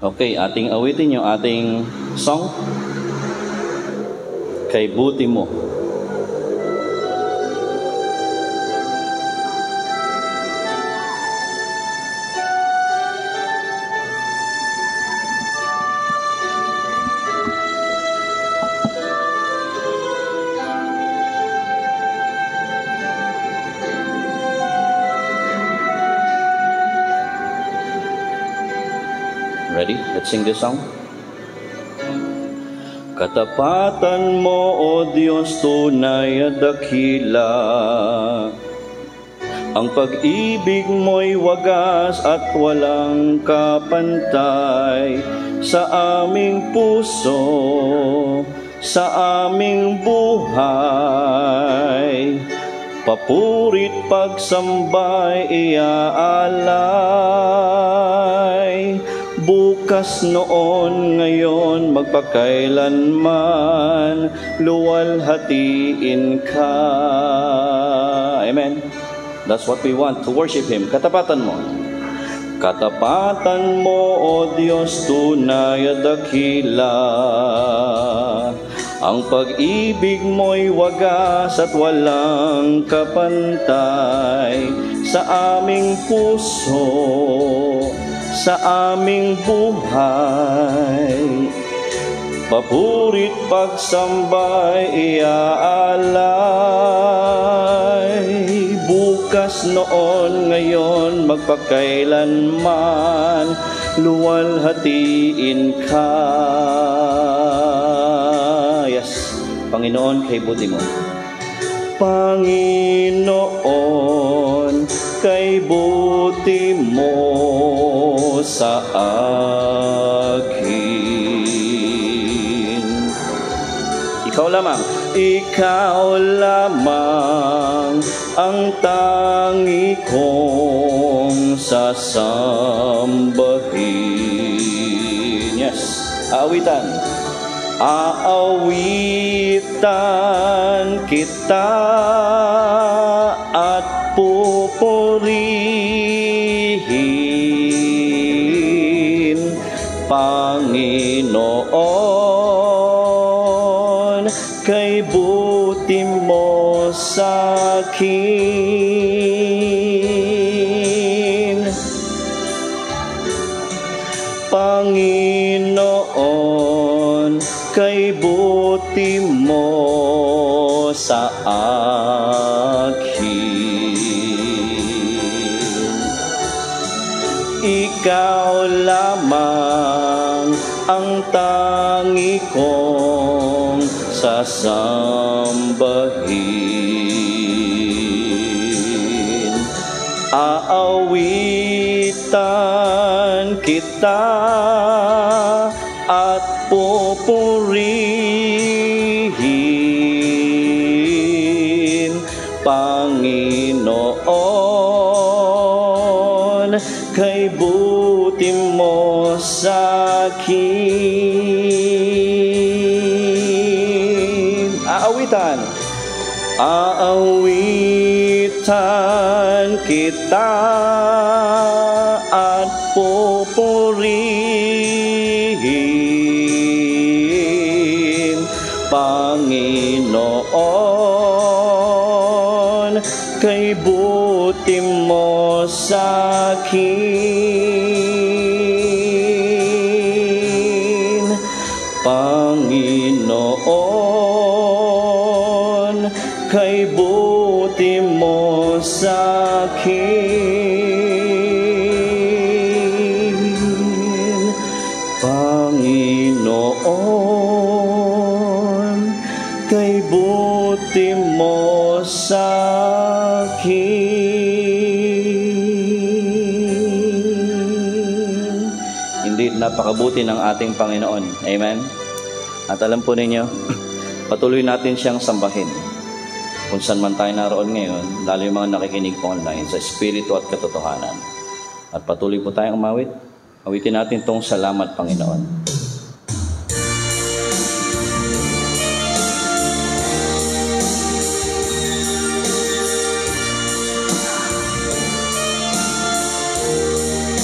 Okay, ating awitin yung ating song, Kay Buti Mo. Ready? Let's sing this song. Katapatan mo, O Diyos, tunay at dakila. Ang pag-ibig mo'y wagas at walang kapantay sa aming puso, sa aming buhay. Papurit pagsambay iaalay. Bukas, noon, ngayon, magpakailanman, luwalhatiin ka. Amen. That's what we want, to worship Him. Katapatan mo. Katapatan mo, O Diyos, tunay at dakila. Ang pag-ibig mo'y wagas at walang kapantay sa aming puso, sa aming buhay. Papurit pagsambay iaalay. Bukas, noon, ngayon, magpakailanman, luwalhatiin ka. Yes, Panginoon, kay buti mo. Panginoon, kay buti mo sa akin. Ikaw lamang, ikaw lamang ang tangi kong sasambahin. Yes, awitan. Aawitan kita at pupurihin, Panginoon, kay buti mo sa akin. Panginoon, kay buti mo sa akin. Ikaw lamang ang tangi kong sasambahin. Aawitan kita at pupurihin, Panginoon, kay buti mo sa akin. Aawitan. Aawitan kita at pupurihin, Panginoon, kay buti mo sa akin. Panginoon, kay buti mo sa akin. Panginoon, kay buti mo sa akin. Indeed, napakabuti ng ating Panginoon. Amen. At alam po ninyo, patuloy natin siyang sambahin. Kung saan man tayo naroon ngayon, lalo yung mga nakikinig po online sa Espiritu at katotohanan. At patuloy po tayong umawit. Awitin natin tong salamat, Panginoon.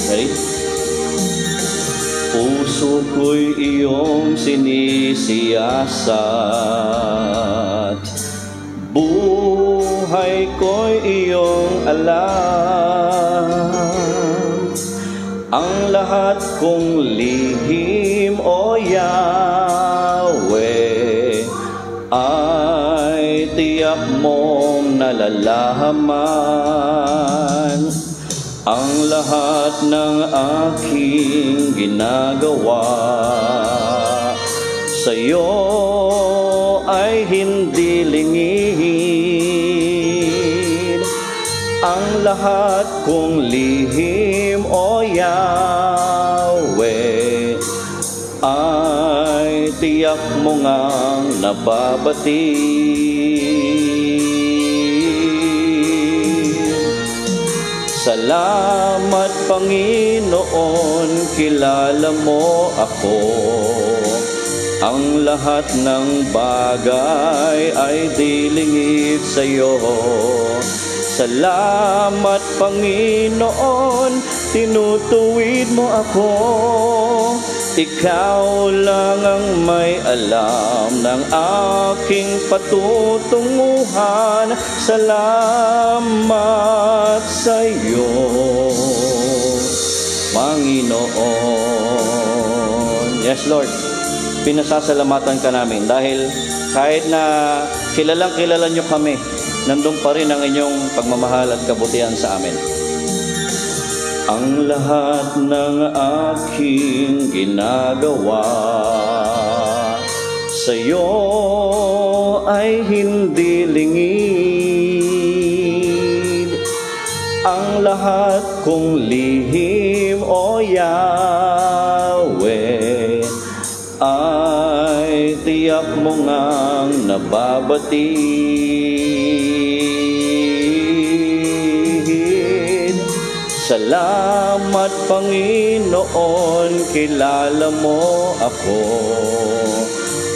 Ready? ko'y iyong sinisiyasat. Buhay ko'y iyong alam. Ang lahat kong lihim, O Yahweh, ay tiyak mong nalalaman. Ang lahat ng aking ginagawa sa'yo ay hindi lingid. Ang lahat kong lihim, O Yahweh, ay tiyak mo ngang nababati. Salamat, Panginoon, kilala mo ako. Ang lahat ng bagay ay dilingid sa'yo. Salamat, Panginoon, tinutuwid mo ako. Ikaw lang ang may alam ng aking patutunguhan. Salamat sa'yo, Panginoon. Yes, Lord, pinasasalamatan ka namin dahil kahit na kilalang kilala nyo kami, nandun pa rin ang inyong pagmamahal at kabutihan sa amin. Ang lahat ng aking ginagawa sa'yo ay hindi lingid. Ang lahat kong lihim, O Yahweh, ay tiyak mo ngang nababati. Salamat, Panginoon, kilala mo ako.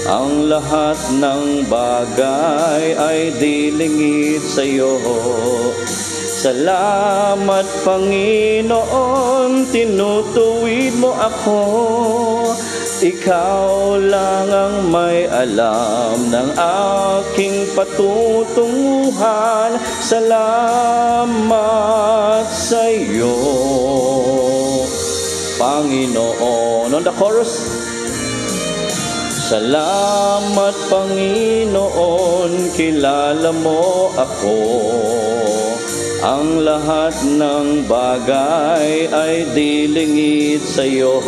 Ang lahat ng bagay ay dilingid sa'yo. Salamat, Panginoon, tinutuwid mo ako. Ikaw lang ang may alam ng aking patutunguhan. Salamat sa iyo, Panginoon. On the chorus. Salamat, Panginoon, kilala mo ako. Ang lahat ng bagay ay dilingid sa iyo.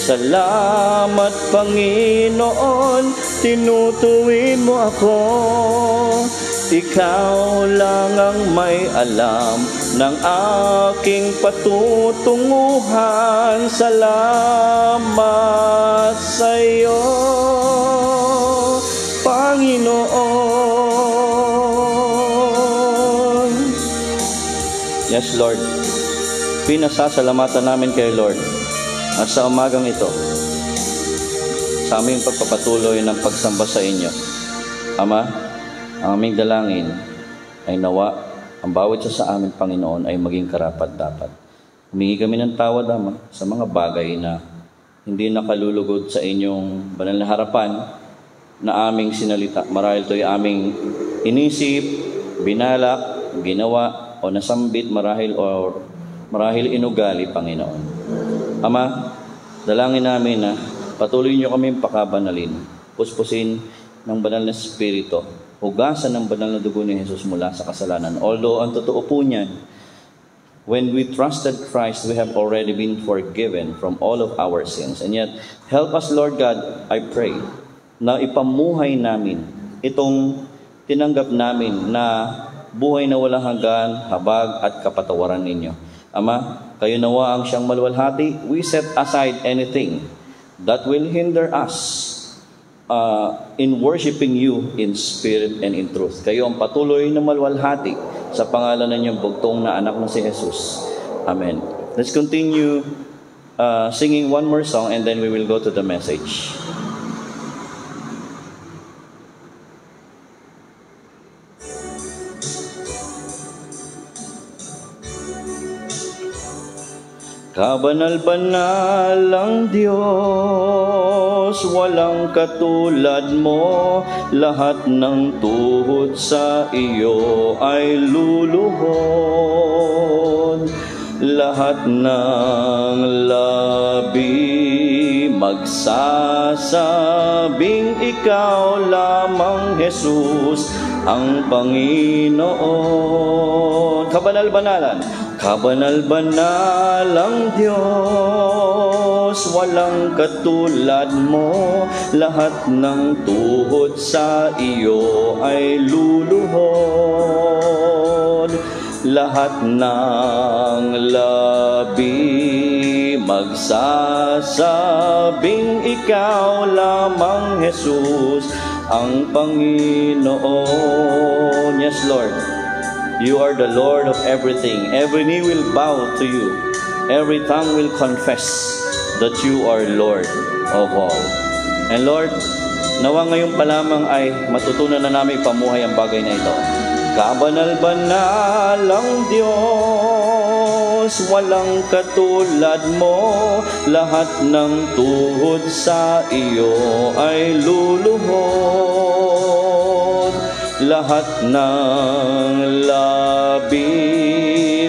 Salamat, Panginoon, tinutuwid mo ako. Ikaw lang ang may alam ng aking patutunguhan. Salamat sa iyo, Panginoon. Yes, Lord. Pinasasalamatan namin kay Lord. At sa umagang ito, sa aming pagpapatuloy ng pagsamba sa inyo, Ama, ang aming dalangin ay nawa ang bawat isa sa amin, Panginoon, ay maging karapat-dapat. Humingi kami ng tawad, Ama, sa mga bagay na hindi nakalulugod sa inyong banal na harapan na aming sinalita. Marahil ito'y aming inisip, binalak, ginawa, o nasambit marahil inugali, Panginoon. Ama, dalangin namin na patuloy niyo kami pakabanalin, puspusin ng banal na Espiritu, hugasan ng banal na dugo ni Jesus mula sa kasalanan. Although ang totoo po niyan, when we trusted Christ, we have already been forgiven from all of our sins. And yet, help us, Lord God, I pray, na ipamuhay namin itong tinanggap namin na buhay na walang hanggan, habag at kapatawaran ninyo. Ama, kayo nawa ang siyang maluwalhati. We set aside anything that will hinder us in worshiping you in spirit and in truth. Kayo ang patuloy na maluwalhati sa pangalan ng inyong bugtong na anak na si Jesus. Amen. Let's continue singing one more song and then we will go to the message. Kabanal-banal ang Diyos, walang katulad mo, lahat ng tuhod sa iyo ay luluhod. Lahat ng labi magsasabing ikaw lamang Jesus ang Panginoon. Kabanal-banalan, kabanal-banal ang Diyos, walang katulad mo, lahat ng tuhod sa iyo ay luluhod. Lahat ng labi magsasabing ikaw lamang Jesus ang Panginoon. Yes, Lord. You are the Lord of everything. Every knee will bow to you. Every tongue will confess that you are Lord of all. And Lord, nawa ngayon pa lamang ay matutunan na namin pamuhay ang bagay na ito. Kabanal-banal ang Diyos, walang katulad mo, lahat ng tuhod sa iyo ay luluhod. Lahat ng labi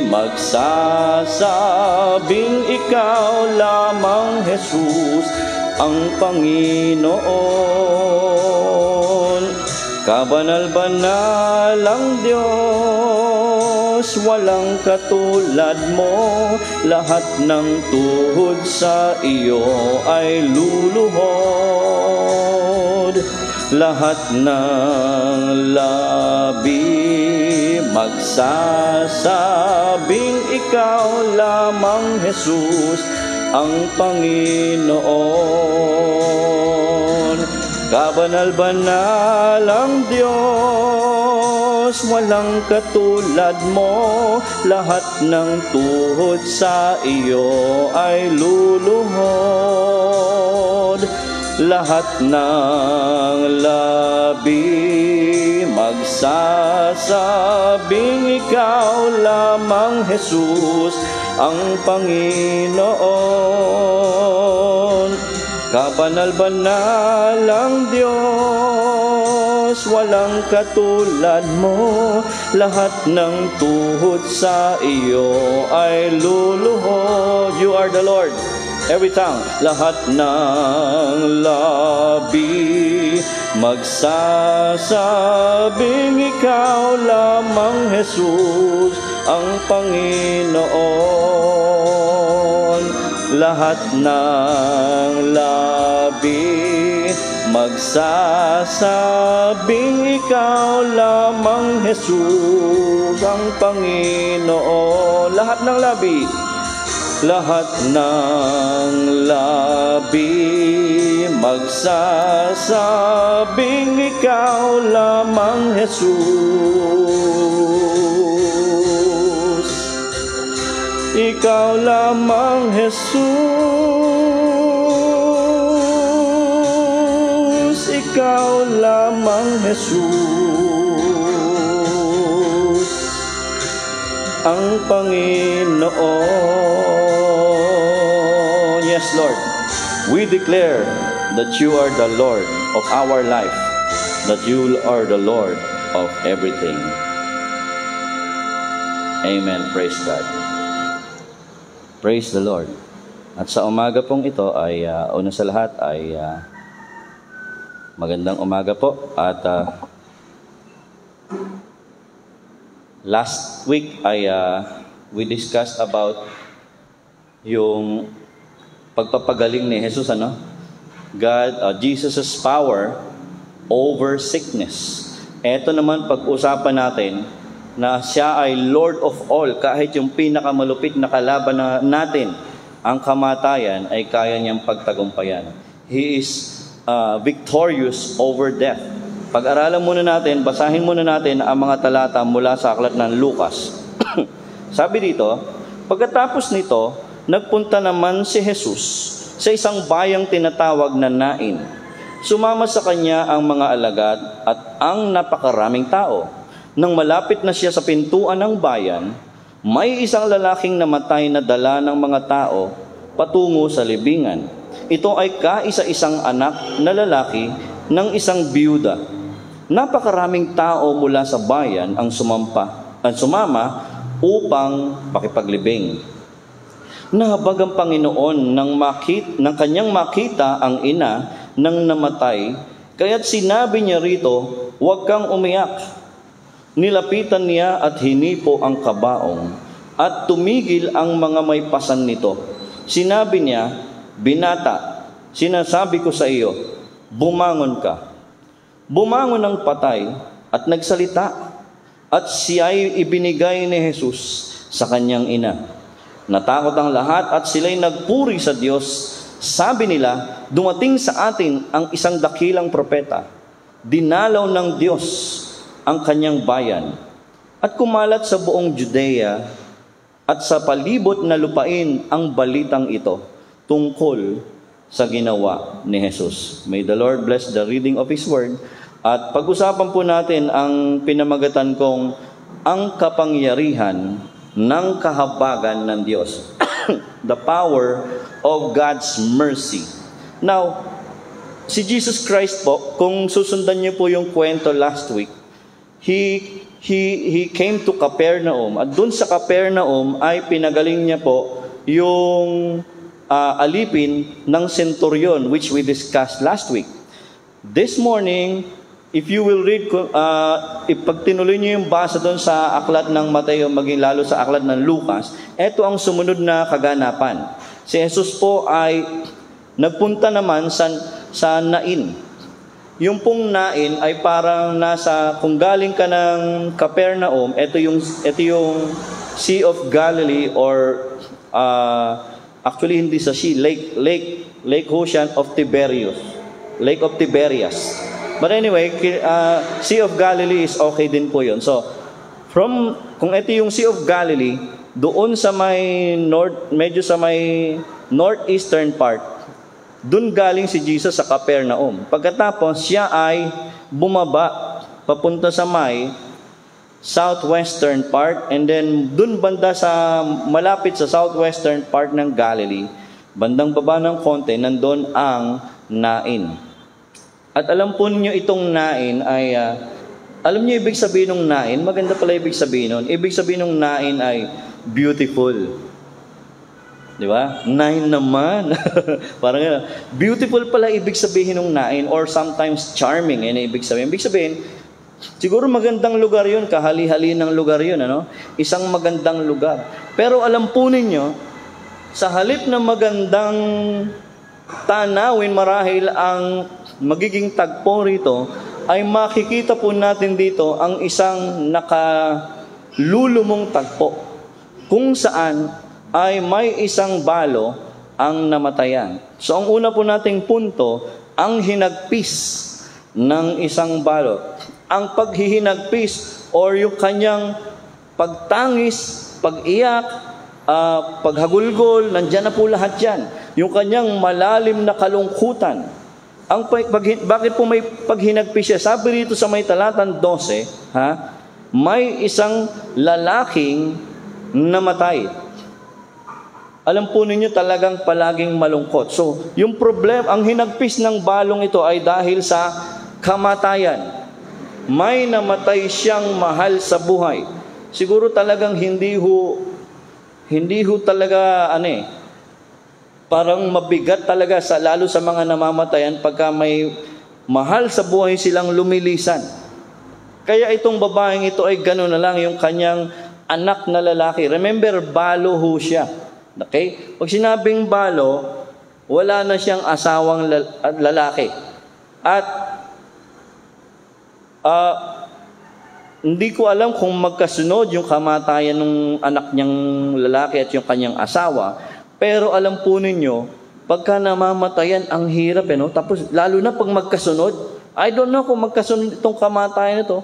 magsasabing ikaw lamang Jesus ang Panginoon. Kabanal-banal ang Diyos, walang katulad mo, lahat ng tuhod sa iyo ay luluhod. Lahat ng labi magsasabing ikaw lamang Jesus ang Panginoon. Kabanal-banal ang Diyos, walang katulad mo, lahat ng tuhod sa iyo ay luluhod. Lahat ng labi magsasabing ikaw lamang Jesus ang Panginoon. Kabanal-banal ang Diyos, walang katulad mo, lahat ng tuhod sa iyo ay luluhod. You are the Lord. Every tongue, lahat ng labi magsasabing ikaw lamang Jesus ang Panginoon. Lahat ng labi magsasabing ikaw lamang Jesus ang Panginoon. Lahat ng labi, lahat ng labi magsasabing ikaw lamang Jesus. Ikaw lamang Jesus. Ikaw lamang Jesus ang Panginoon. Yes, Lord. We declare that you are the Lord of our life, that you are the Lord of everything. Amen. Praise God. Praise the Lord. At sa umaga pong ito ay una sa lahat ay magandang umaga po. At last week ay we discussed about yung pagpapagaling ni Jesus, Jesus' power over sickness. Ito naman pag-usapan natin na siya ay Lord of all. Kahit yung pinakamalupit na kalaban natin, ang kamatayan, ay kaya niyang pagtagumpayan. He is victorious over death. Pag-aralan muna natin, basahin muna natin ang mga talata mula sa aklat ng Lucas. Sabi dito, pagkatapos nito, nagpunta naman si Jesus sa isang bayang tinatawag na Nain. Sumama sa kanya ang mga alagad at ang napakaraming tao. Nang malapit na siya sa pintuan ng bayan, May isang lalaking namatay na dala ng mga tao patungo sa libingan. Ito ay kaisa-isang anak na lalaki ng isang biyuda. Napakaraming tao mula sa bayan ang sumama upang pakipaglibing. Nahabag ang Panginoon ng kanyang makita ang ina ng namatay, kaya't sinabi niya rito, "Huwag kang umiyak." Nilapitan niya at hinipo ang kabaong at tumigil ang mga may pasan nito. Sinabi niya, "Binata, sinasabi ko sa iyo, bumangon ka." Bumangon ang patay at nagsalita, at siya ay ibinigay ni Jesus sa kanyang ina. Natakot ang lahat at sila'y nagpuri sa Diyos. Sabi nila, dumating sa atin ang isang dakilang propeta. Dinalaw ng Diyos ang kanyang bayan. At kumalat sa buong Judea at sa palibot na lupain ang balitang ito tungkol sa ginawa ni Jesus. May the Lord bless the reading of His Word. At pag-usapan po natin ang pinamagatan kong ang kapangyarihan ng kahabagan ng Diyos. The power of God's mercy. Now, si Jesus Christ po, kung susundan niyo po yung kwento last week, He came to Capernaum. At dun sa Capernaum ay pinagaling niya po yung alipin ng centurion, which we discussed last week. This morning, if you will read, pag tinuloy niyo yung basa doon sa aklat ng Mateo, maging lalo sa aklat ng Lucas, ito ang sumunod na kaganapan. Si Jesus po ay nagpunta naman sa Nain. Yung pong Nain ay parang kung galing ka ng Capernaum, ito yung Sea of Galilee, or actually hindi sa sea, Lake Ocean of Tiberias. Lake of Tiberias. But anyway, Sea of Galilee is okay din po yun. So, kung ito yung Sea of Galilee, doon sa medyo sa may northeastern part, doon galing si Jesus sa Capernaum. Pagkatapos, siya ay bumaba, papunta sa may southwestern part, and then doon banda malapit sa southwestern part ng Galilee, bandang baba ng konti, nandun ang Nain. At alam po niyo itong Nain ay, alam niyo ibig sabihin ng Nain? Maganda pala ibig sabihin nun. Ibig sabihin ng Nain ay beautiful. Di ba? Nain naman. Parang beautiful pala ibig sabihin ng Nain, or sometimes charming. Yan ibig sabihin. Ibig sabihin, siguro magandang lugar yun, kahali-hali ng lugar yun, ano? Isang magandang lugar. Pero alam po ninyo, sa halip na magandang tanawin marahil ang magiging tagpo rito, ay makikita po natin dito ang isang nakalulumong tagpo, kung saan ay may isang balo ang namatayan. So ang una po nating punto, ang hinagpis ng isang balo. Ang paghihinagpis or yung kanyang pagtangis, pag-iyak, paghagulgol, nandyan na po lahat yan. Yung kanyang malalim na kalungkutan. Bakit po may paghinagpis siya? Sabi rito sa may talatang 12, may isang lalaking namatay. Alam po ninyo talagang palaging malungkot. So, yung problema, ang hinagpis ng balong ito ay dahil sa kamatayan. May namatay siyang mahal sa buhay. Siguro talagang hindi ho talaga parang mabigat talaga lalo sa mga namamatayan pagka may mahal sa buhay silang lumilisan. Kaya itong babaeng ito ay gano'n na lang yung kanyang anak na lalaki. Remember, balo ho siya. Okay? Pag sinabing balo, wala na siyang asawang lalaki. At hindi ko alam kung magkasunod yung kamatayan ng anak niyang lalaki at yung kanyang asawa. Pero alam po ninyo, pagka namamatayan, ang hirap, Tapos, lalo na pag magkasunod, I don't know kung magkasunod itong kamatayan ito.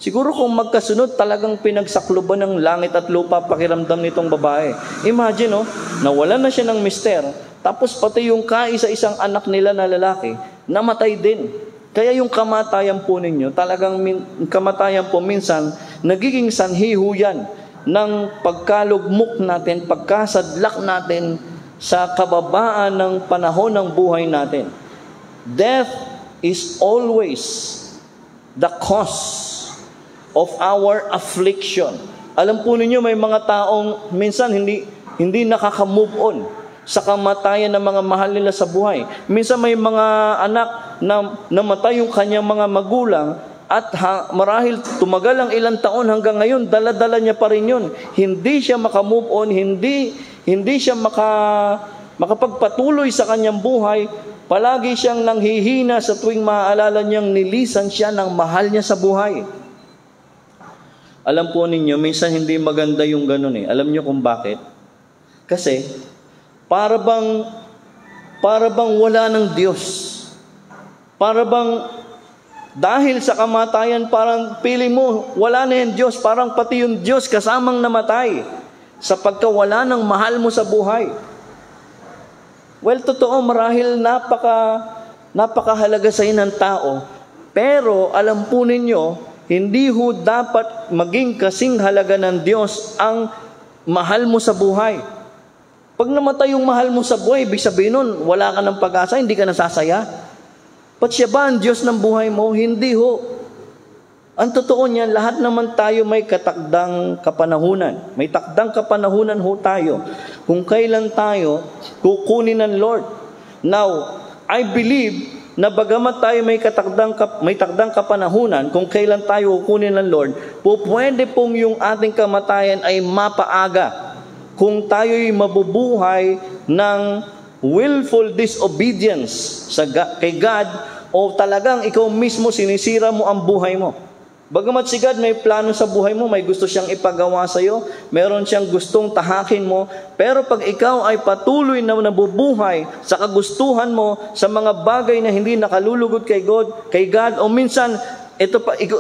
Siguro kung magkasunod, talagang pinagsakluban ng langit at lupa pakiramdam nitong babae. Imagine, nawalan na siya ng mister, tapos pati yung kaisa-isang anak nila na lalaki, namatay din. Kaya yung kamatayan po ninyo, talagang kamatayan po minsan, nagiging sanhi ho yan ng pagkalugmok natin, pagkasadlak natin sa kababaan ng panahon ng buhay natin. Death is always the cause of our affliction. Alam po ninyo, may mga taong minsan hindi nakaka-move on sa kamatayan ng mga mahal nila sa buhay. Minsan may mga anak na namatay yung kanyang mga magulang at marahil tumagal ang ilang taon hanggang ngayon, dala-dala niya pa rin yun. Hindi siya maka-move on, hindi siya makapagpatuloy sa kanyang buhay. Palagi siyang nanghihina sa tuwing maaalala niyang nilisan siya ng mahal niya sa buhay. Alam po ninyo, minsan hindi maganda yung ganun eh. Alam niyo kung bakit? Kasi, para bang wala ng Diyos. Para bang, dahil sa kamatayan, parang pili mo, wala na yung Diyos. Parang pati yung Diyos kasamang namatay sa pagkawala ng mahal mo sa buhay. Well, totoo, marahil napakahalaga sa inyo ng tao. Pero, alam po ninyo, hindi ho dapat maging kasing halaga ng Diyos ang mahal mo sa buhay. Pag namatay yung mahal mo sa buhay, ibig sabihin nun, wala ka ng pag-asa, hindi ka nasasaya. Ba't siya ba ang Diyos ng buhay mo? Hindi ho. Ang totoo niyan, lahat naman tayo may katakdang kapanahunan. May takdang kapanahunan ho tayo. Kung kailan tayo kukunin ng Lord. Now, I believe na bagamat tayo may takdang kapanahunan, kung kailan tayo kukunin ng Lord, pwede pong yung ating kamatayan ay mapaaga. Kung tayo'y mabubuhay ng willful disobedience kay God, o talagang ikaw mismo sinisira mo ang buhay mo. Bagamat si God may plano sa buhay mo, may gusto siyang ipagawa sa iyo, meron siyang gustong tahakin mo, pero pag ikaw ay patuloy na nabubuhay sa kagustuhan mo, sa mga bagay na hindi nakalulugod kay God, o minsan,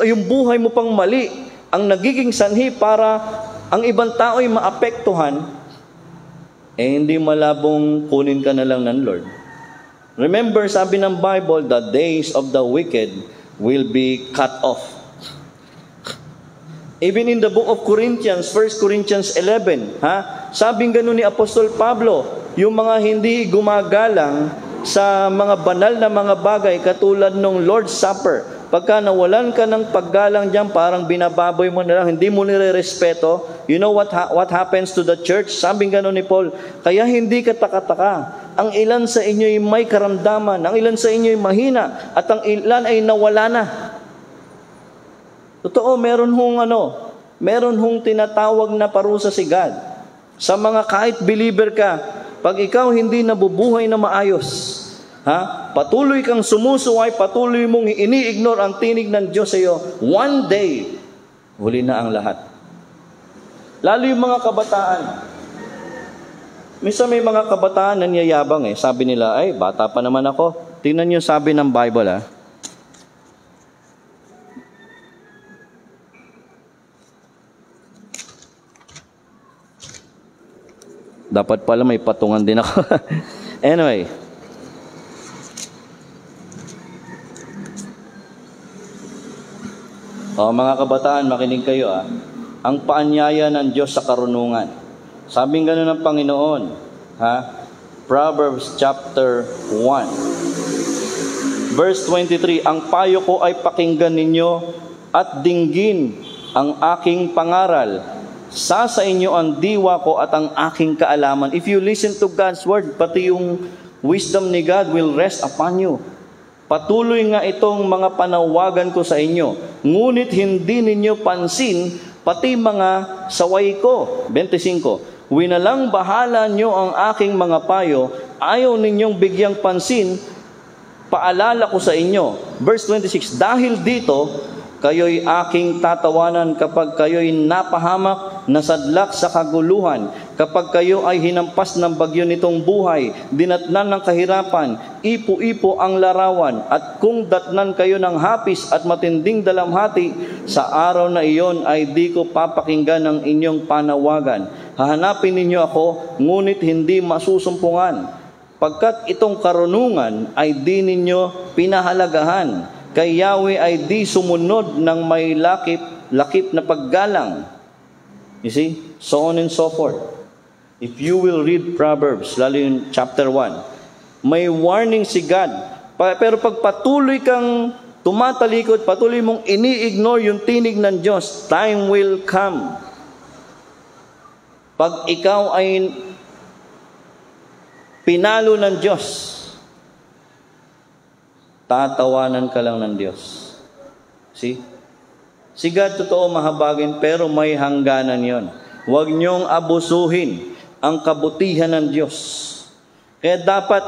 yung buhay mo pang mali, ang nagiging sanhi para ang ibang tao ay maapektuhan, hindi malabong kunin ka na lang ng Lord. Remember, sabi ng Bible, the days of the wicked will be cut off. Even in the book of Corinthians, 1 Corinthians 11, sabing ganun ni Apostol Pablo, yung mga hindi gumagalang sa mga banal na mga bagay katulad ng Lord's Supper, pagka nawalan ka ng paggalang diyan, parang binababoy mo na lang, hindi mo nirerespeto. You know what happens to the church? Sabing ganun ni Paul, kaya hindi ka taka-taka. Ang ilan sa inyo ay may karamdaman, ang ilan sa inyo ay mahina, at ang ilan ay nawala na. Totoo, meron hong tinatawag na parusa si God. Sa mga kahit believer ka, pag ikaw hindi nabubuhay na maayos, patuloy kang sumusuway, patuloy mong ini-ignore ang tinig ng Diyos sa iyo, one day, huli na ang lahat. Lalo yung mga kabataan. Minsan may mga kabataan na niyayabang Sabi nila, ay, bata pa naman ako. Tingnan niyo sabi ng Bible, Dapat pala may patungan din ako. Anyway. Mga kabataan, makinig kayo Ang paanyaya ng Diyos sa karunungan. Sabing gano'n ng Panginoon. Proverbs chapter 1. Verse 23, ang payo ko ay pakinggan ninyo at dinggin ang aking pangaral. Sa inyo ang diwa ko at ang aking kaalaman. If you listen to God's word, pati yung wisdom ni God will rest upon you. Patuloy nga itong mga panawagan ko sa inyo. Ngunit hindi ninyo pansin pati mga saway ko. 25. Winalang bahala nyo ang aking mga payo. Ayaw ninyong bigyang pansin. Paalala ko sa inyo. Verse 26. Dahil dito, kayo'y aking tatawanan kapag kayo'y napahamak, nasadlak sa kaguluhan, kapag kayo ay hinampas ng bagyo nitong buhay, dinatnan ng kahirapan, ipo-ipo ang larawan, at kung datnan kayo ng hapis at matinding dalamhati, sa araw na iyon ay di ko papakinggan ang inyong panawagan. Hahanapin ninyo ako, ngunit hindi masusumpungan, pagkat itong karunungan ay di ninyo pinahalagahan. Kay Yahweh ay di sumunod ng may lakip na paggalang. You see? So on and so forth. If you will read Proverbs, lalo yung chapter 1, may warning si God. Pero pag patuloy kang tumatalikod, patuloy mong ini-ignore yung tinig ng Diyos, time will come. Pag ikaw ay pinalo ng Diyos, tatawanan ka lang ng Diyos. See? Si God totoo mahabagin, pero may hangganan yon. Huwag niyong abusuhin ang kabutihan ng Diyos. Kaya dapat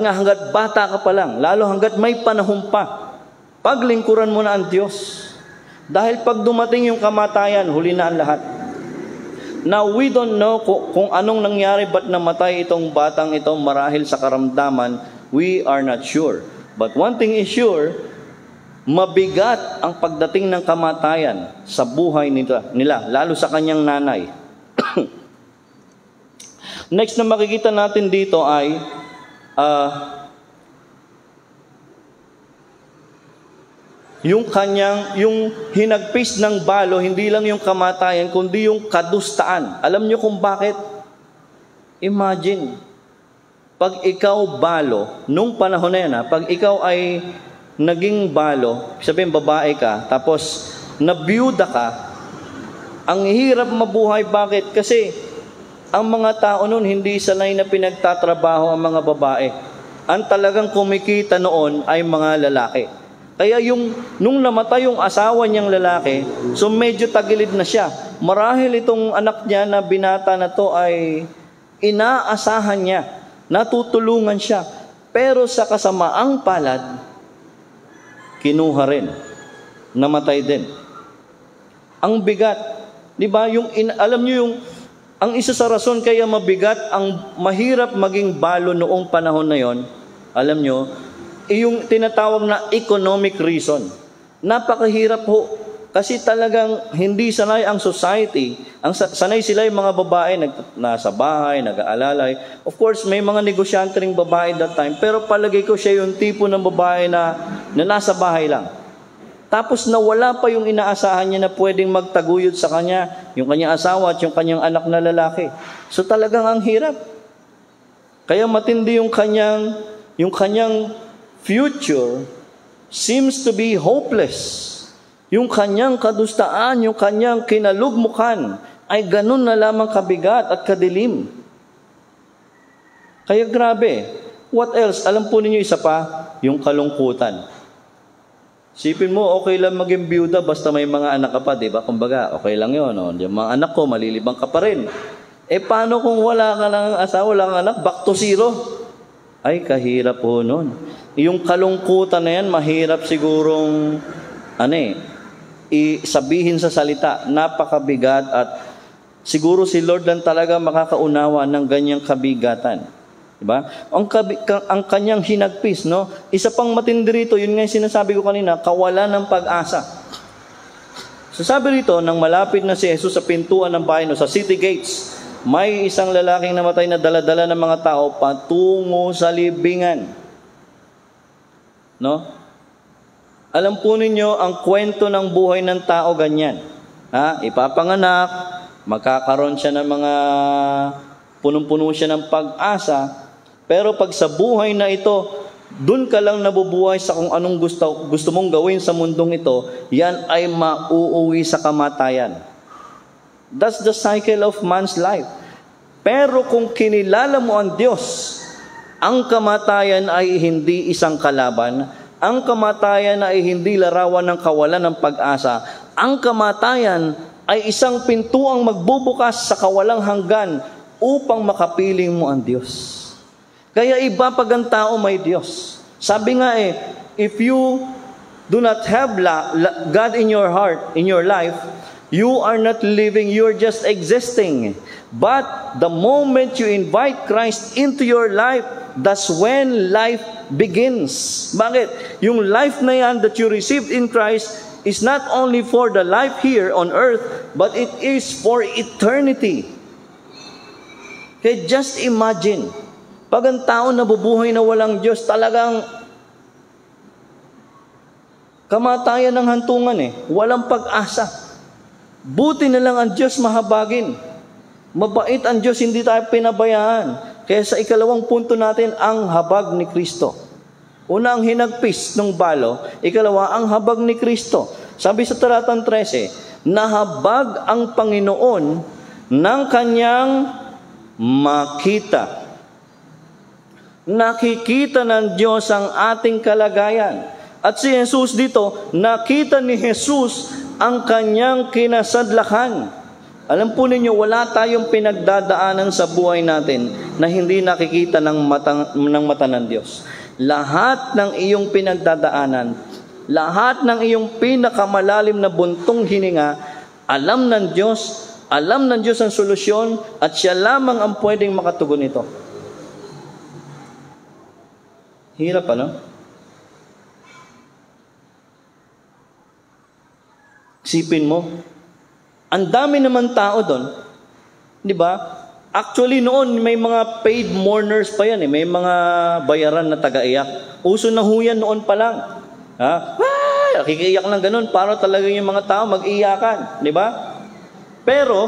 nga hanggat bata ka pa lang, lalo hanggat may panahon pa, paglingkuran mo na ang Diyos. Dahil pag dumating yung kamatayan, huli na ang lahat. Now, we don't know kung anong nangyari, ba't namatay itong batang ito marahil sa karamdaman. We are not sure. But one thing is sure, mabigat ang pagdating ng kamatayan sa buhay nila, lalo sa kanyang nanay. Next na makikita natin dito ay yung hinagpis ng balo, hindi lang yung kamatayan, kundi yung kadustaan. Alam niyo kung bakit? Imagine, pag ikaw balo, nung panahon na yan, pag ikaw ay naging balo, sabihin babae ka, tapos nabiyuda ka, ang hirap mabuhay. Bakit? Kasi ang mga tao noon hindi sanay na pinagtatrabaho ang mga babae. Ang talagang kumikita noon ay mga lalaki. Kaya nung namatay yung asawa niyang lalaki, so medyo tagilid na siya. Marahil itong anak niya na binata na to ay inaasahan niya, natutulungan siya. Pero sa kasamaang palad, kinuha rin. Namatay din. Ang bigat. Di ba? Alam niyo ang isa sa rason kaya mabigat, ang mahirap maging balo noong panahon na yon, alam niyo, yung tinatawag na economic reason. Napakahirap ho. Kasi talagang hindi sanay ang society. Sanay sila yung mga babae nasa bahay, nag-aalalay. Of course, may mga negosyante ring babae that time. Pero palagay ko siya yung tipo ng babae na nasa bahay lang. Tapos nawala pa yung inaasahan niya na pwedeng magtaguyod sa kanya, yung kanyang asawa at yung kanyang anak na lalaki. So talagang ang hirap. Kaya matindi yung kanyang future seems to be hopeless. Yung kanyang kadustaan, yung kanyang kinalugmukan ay ganun na lamang kabigat at kadilim. Kaya grabe. What else? Alam po ninyo isa pa, yung kalungkutan. Sipin mo, okay lang maging byuda basta may mga anak ka pa, di ba? Kumbaga, okay lang yun. No? Yung mga anak ko, malilibang ka pa rin. Paano kung wala ka ng asawa, wala kang anak, back to zero? Ay, kahirap po nun. Yung kalungkutan na yan, mahirap sigurong, sabihin sa salita, napakabigat at siguro si Lord lang talaga makakaunawa ng ganyang kabigatan. Diba? Ang kanyang hinagpis, no? Isa pang matindi rito, yun nga yung sinasabi ko kanina, kawalan ng pag-asa. So sabi rito, nang malapit na si Jesus sa pintuan ng bahay, no, sa city gates, may isang lalaking namatay na dala-dala ng mga tao patungo sa libingan. No? Alam po ninyo, ang kwento ng buhay ng tao ganyan. Ipapanganak, magkakaroon siya ng mga punong-puno siya ng pag-asa. Pero pag sa buhay na ito, dun ka lang nabubuhay sa kung anong gusto mong gawin sa mundong ito, yan ay mauuwi sa kamatayan. That's the cycle of man's life. Pero kung kinilala mo ang Diyos, ang kamatayan ay hindi isang kalaban. Ang kamatayan ay hindi larawan ng kawalan ng pag-asa. Ang kamatayan ay isang pintuang magbubukas sa kawalang hanggan upang makapiling mo ang Diyos. Kaya iba pag ang tao may Diyos. Sabi nga if you do not have God in your heart, in your life, you are not living, you are just existing. But the moment you invite Christ into your life, that's when life begins. Bakit? Yung life na yan that you received in Christ is not only for the life here on earth, but it is for eternity. Kaya just imagine, pag ang tao nabubuhay na walang Diyos, talagang kamatayan ng hantungan walang pag-asa. Buti na lang ang Diyos mahabagin. Mabait ang Diyos, hindi tayo pinabayaan. Kaya sa ikalawang punto natin, ang habag ni Kristo. Una ang hinagpis ng balo, ikalawa ang habag ni Kristo. Sabi sa talatang 13, nahabag ang Panginoon ng kanyang makita. Nakikita ng Diyos ang ating kalagayan. At si Jesus dito, nakita ni Jesus ang kanyang kinasadlakan. Alam po ninyo, wala tayong pinagdadaanan sa buhay natin na hindi nakikita ng mata ng Diyos. Lahat ng iyong pinagdadaanan, lahat ng iyong pinakamalalim na buntong hininga, alam ng Diyos ang solusyon at siya lamang ang pwedeng makatugon nito. Hirap, ano? Isipin mo, ang dami naman tao doon, di ba? Actually noon, may mga paid mourners pa yan, may mga bayaran na taga-iyak. Uso na ho yan noon pa lang. Nakikiiyak lang ganun, para talaga yung mga tao mag-iyakan, di ba? Pero,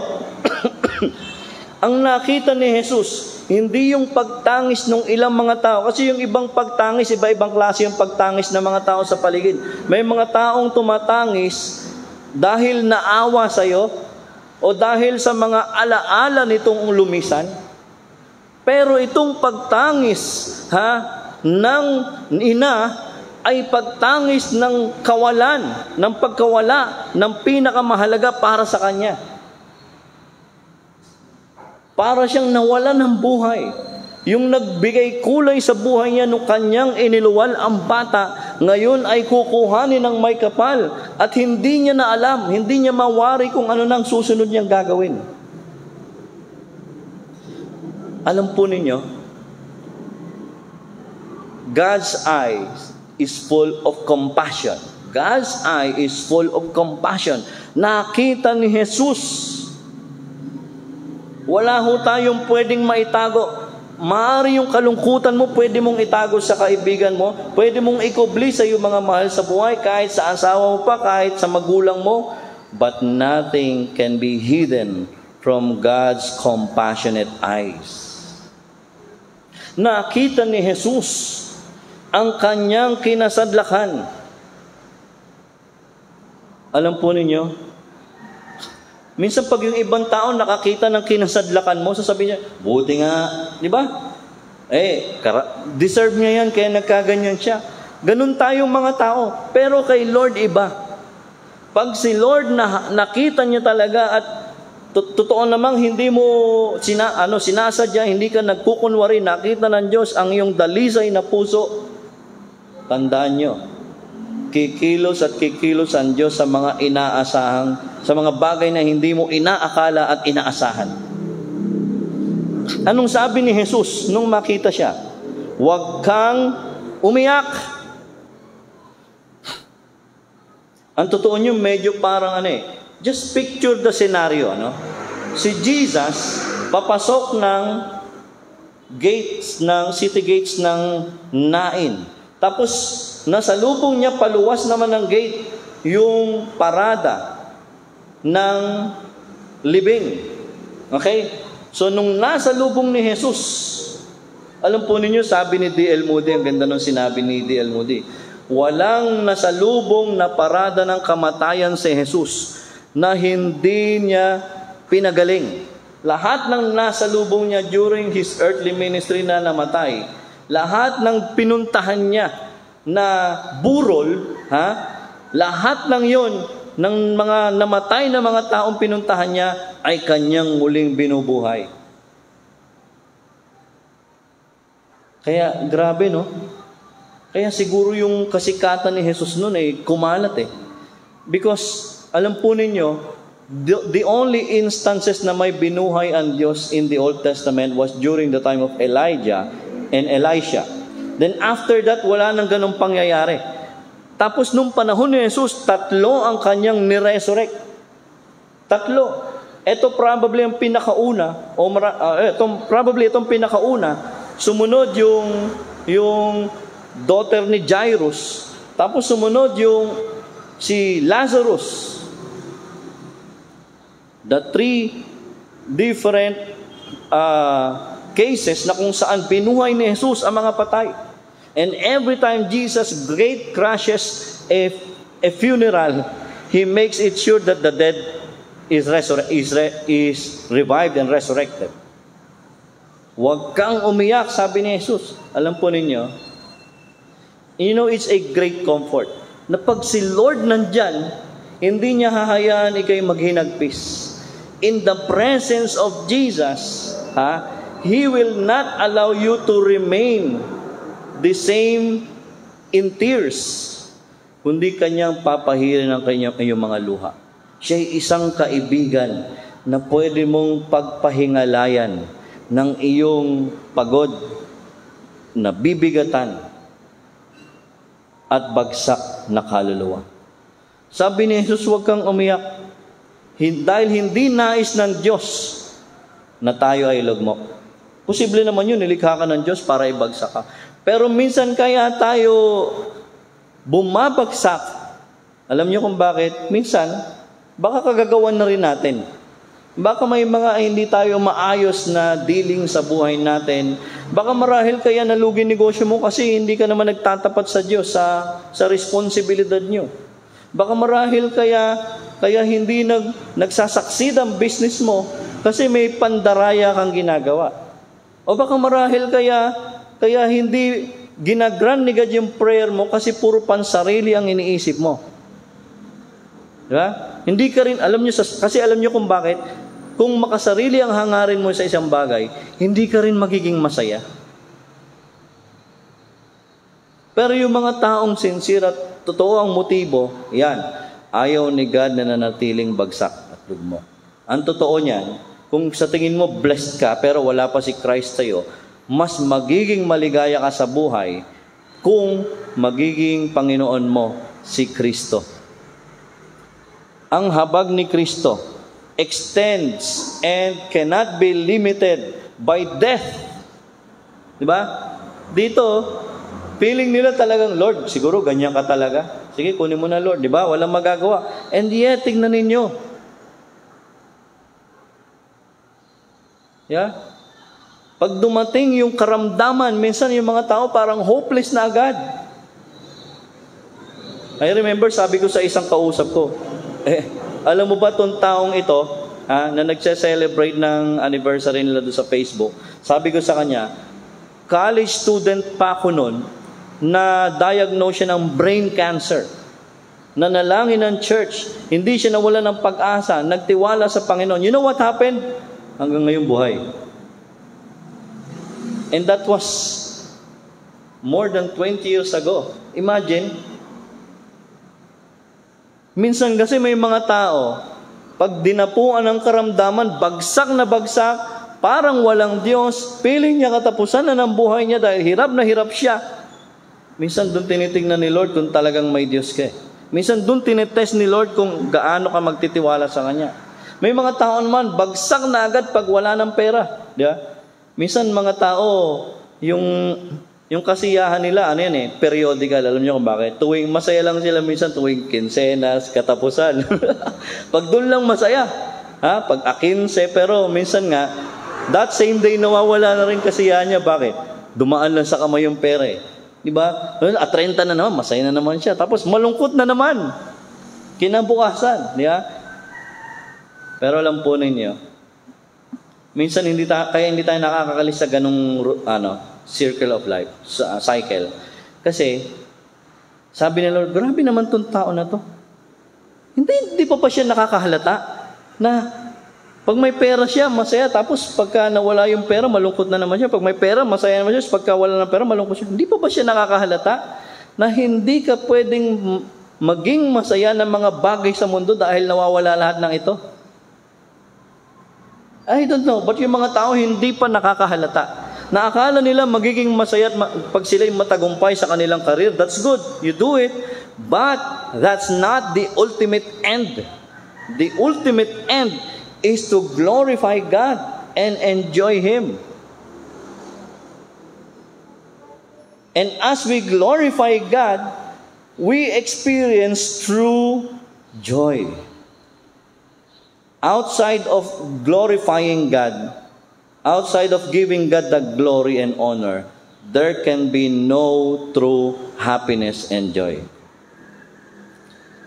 ang nakita ni Jesus, hindi yung pagtangis ng ilang mga tao. Kasi yung ibang pagtangis, iba-ibang klase yung pagtangis ng mga tao sa paligid. May mga taong tumatangis dahil naawa sa'yo o dahil sa mga alaala nitong lumisan. Pero itong pagtangis ng ina ay pagtangis ng kawalan, ng pagkawala ng pinakamahalaga para sa kanya. Para siyang nawalan ng buhay. Yung nagbigay kulay sa buhay niya nung kanyang iniluwal ang bata, ngayon ay kukuhanin ng may kapal at hindi niya na alam, hindi niya mawari kung ano nang susunod niyang gagawin. Alam po ninyo, God's eyes is full of compassion. God's eye is full of compassion. Nakita ni Jesus. Wala ho tayong pwedeng maitago. Maaari yung kalungkutan mo, pwede mong itago sa kaibigan mo, pwede mong ikubli sa iyong mga mahal sa buhay, kahit sa asawa mo pa, kahit sa magulang mo, but nothing can be hidden from God's compassionate eyes. Nakita ni Jesus ang kanyang kinasadlakan. Alam po ninyo, minsan pag yung ibang tao nakakita ng kinasadlakan mo, sasabihin niya, buti nga, di ba? Deserve niya yan, kaya nagkaganyan siya. Ganun tayong mga tao. Pero kay Lord iba. Pag si Lord nakita niya talaga at totoo namang hindi mo sinasadya, hindi ka nagkukunwari, nakita ng Diyos ang iyong dalisay na puso, tandaan nyo, kikilos at kikilos ang Diyos sa mga sa mga bagay na hindi mo inaakala at inaasahan. Anong sabi ni Jesus nung makita siya? Huwag kang umiyak. Ang totoo nyo, medyo parang just picture the scenario, Si Jesus, papasok ng city gates ng Nain. Tapos, nasa lubong niya, paluwas naman ng gate, yung parada ng libing. Okay? So, nung nasa lubong ni Jesus, alam po ninyo, sabi ni D.L. Moody, ang ganda nung sinabi ni D.L. Moody, walang nasa lubong na parada ng kamatayan si Jesus na hindi niya pinagaling. Lahat ng nasa lubong niya during his earthly ministry na namatay, lahat ng pinuntahan niya na burol, lahat ng yon ng mga namatay na mga taong pinuntahan niya ay kanyang muling binubuhay. Kaya grabe, no? Kaya siguro yung kasikatan ni Jesus noon ay kumalat Because alam po ninyo, the only instances na may binuhay ang Diyos in the Old Testament was during the time of Elijah and Elisha. Then after that, wala nang ganong pangyayari. Tapos nung panahon ni Jesus, 3 ang kanyang niresurrect. 3. Ito probably ang pinakauna, itong pinakauna, sumunod yung daughter ni Jairus, tapos sumunod yung si Lazarus. The three different cases na kung saan binuhay ni Jesus ang mga patay. And every time Jesus great crashes a funeral, He makes it sure that the dead is revived and resurrected. Huwag kang umiyak, sabi ni Jesus. Alam po ninyo, it's a great comfort na pag si Lord nandyan, hindi niya hahayaan ikay maghinagpis. In the presence of Jesus, He will not allow you to remain the same in tears, kundi kanyang papahirin ang iyong mga luha. Siya'y isang kaibigan na pwede mong pagpahingalayan ng iyong pagod, na bibigatan, at bagsak na kaluluwa. Sabi ni Jesus, huwag kang umiyak. Dahil hindi nais ng Diyos na tayo ay lugmok. Posible naman yun, nilikha ka ng Diyos para ibagsak ka. Pero minsan kaya tayo bumabagsak. Alam niyo kung bakit? Minsan, baka kagagawan na rin natin. Baka may mga hindi tayo maayos na dealing sa buhay natin. Baka marahil kaya nalugi negosyo mo kasi hindi ka naman nagtatapat sa Diyos sa responsibilidad niyo. Baka marahil kaya hindi nagsasucceed ang business mo kasi may pandaraya kang ginagawa. O baka marahil kaya hindi ginagrant ni God yung prayer mo kasi puro pansarili ang iniisip mo. Diba? Hindi ka rin, kasi alam niyo kung bakit? Kung makasarili ang hangarin mo sa isang bagay, hindi ka rin magiging masaya. Pero yung mga taong sincere at totoo ang motibo, yan, ayaw ni God na nanatiling bagsak at lugmok. Ang totoo niyan, kung sa tingin mo blessed ka pero wala pa si Christ sa'yo, mas magiging maligaya ka sa buhay kung magiging Panginoon mo si Kristo. Ang habag ni Kristo extends and cannot be limited by death. Diba? Dito, feeling nila talagang, Lord, siguro ganyan ka talaga. Sige, kunin mo na, Lord. Diba? Walang magagawa. And yet, tingnan ninyo. Yeah? Pag dumating yung karamdaman, minsan yung mga tao parang hopeless na agad. I remember, sabi ko sa isang kausap ko, alam mo ba itong taong ito, na nagse-celebrate ng anniversary nila doon sa Facebook, sabi ko sa kanya, college student pa ako noon, na diagnose siya ng brain cancer. Nanalangin ng church, hindi siya nawala ng pag-asa, nagtiwala sa Panginoon. You know what happened? Hanggang ngayong buhay. And that was more than 20 years ago. Imagine, minsan kasi may mga tao, pag dinapuan ng karamdaman, bagsak na bagsak, parang walang Diyos, feeling niya katapusan na ng buhay niya dahil hirap na hirap siya. Minsan doon tinitingnan ni Lord kung talagang may Diyos ka. Minsan doon tinitest ni Lord kung gaano ka magtitiwala sa Kanya. May mga tao naman, bagsak na agad pag wala ng pera. Di ba? Minsan mga tao, yung kasiyahan nila, periodical. Alam niyo kung bakit? Tuwing masaya lang sila minsan, tuwing kinsenas, katapusan. Pag doon lang masaya. Pag akinse, pero minsan nga, that same day nawawala na rin kasiyahan niya. Bakit? Dumaan lang sa kamay yung pera eh. Diba? At 30 na naman, masaya na naman siya. Tapos malungkot na naman. Kinabukasan. Diba? Pero alam po ninyo, minsan kaya hindi tayo nakakakalis sa ganung circle of life, cycle. Kasi, sabi ni Lord, grabe naman tong tao na to. Hindi pa siya nakakahalata na pag may pera siya, masaya. Tapos pagka nawala yung pera, malungkot na naman siya. Pag may pera, masaya naman siya. Pagka wala ng pera, malungkot siya. Hindi pa ba siya nakakahalata na hindi ka pwedeng maging masaya ng mga bagay sa mundo dahil nawawala lahat ng ito? I don't know, but yung mga tao hindi pa nakakahalata. Na akala nila magiging masaya pag sila'y matagumpay sa kanilang career. That's good. You do it. But that's not the ultimate end. The ultimate end is to glorify God and enjoy Him. And as we glorify God, we experience true joy. outside of glorifying God, outside of giving God the glory and honor, there can be no true happiness and joy.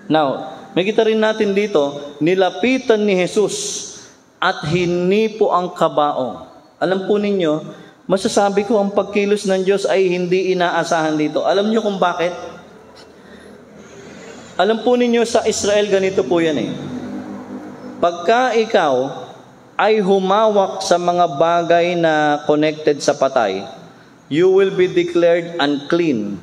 Now, makita rin natin dito, nilapitan ni Jesus at hinipo ang kabaong. Alam po ninyo, masasabi ko ang pagkilos ng Diyos ay hindi inaasahan dito. Alam niyo kung bakit? Alam po ninyo sa Israel, ganito po yan eh. Pagka ikaw ay humawak sa mga bagay na connected sa patay, you will be declared unclean.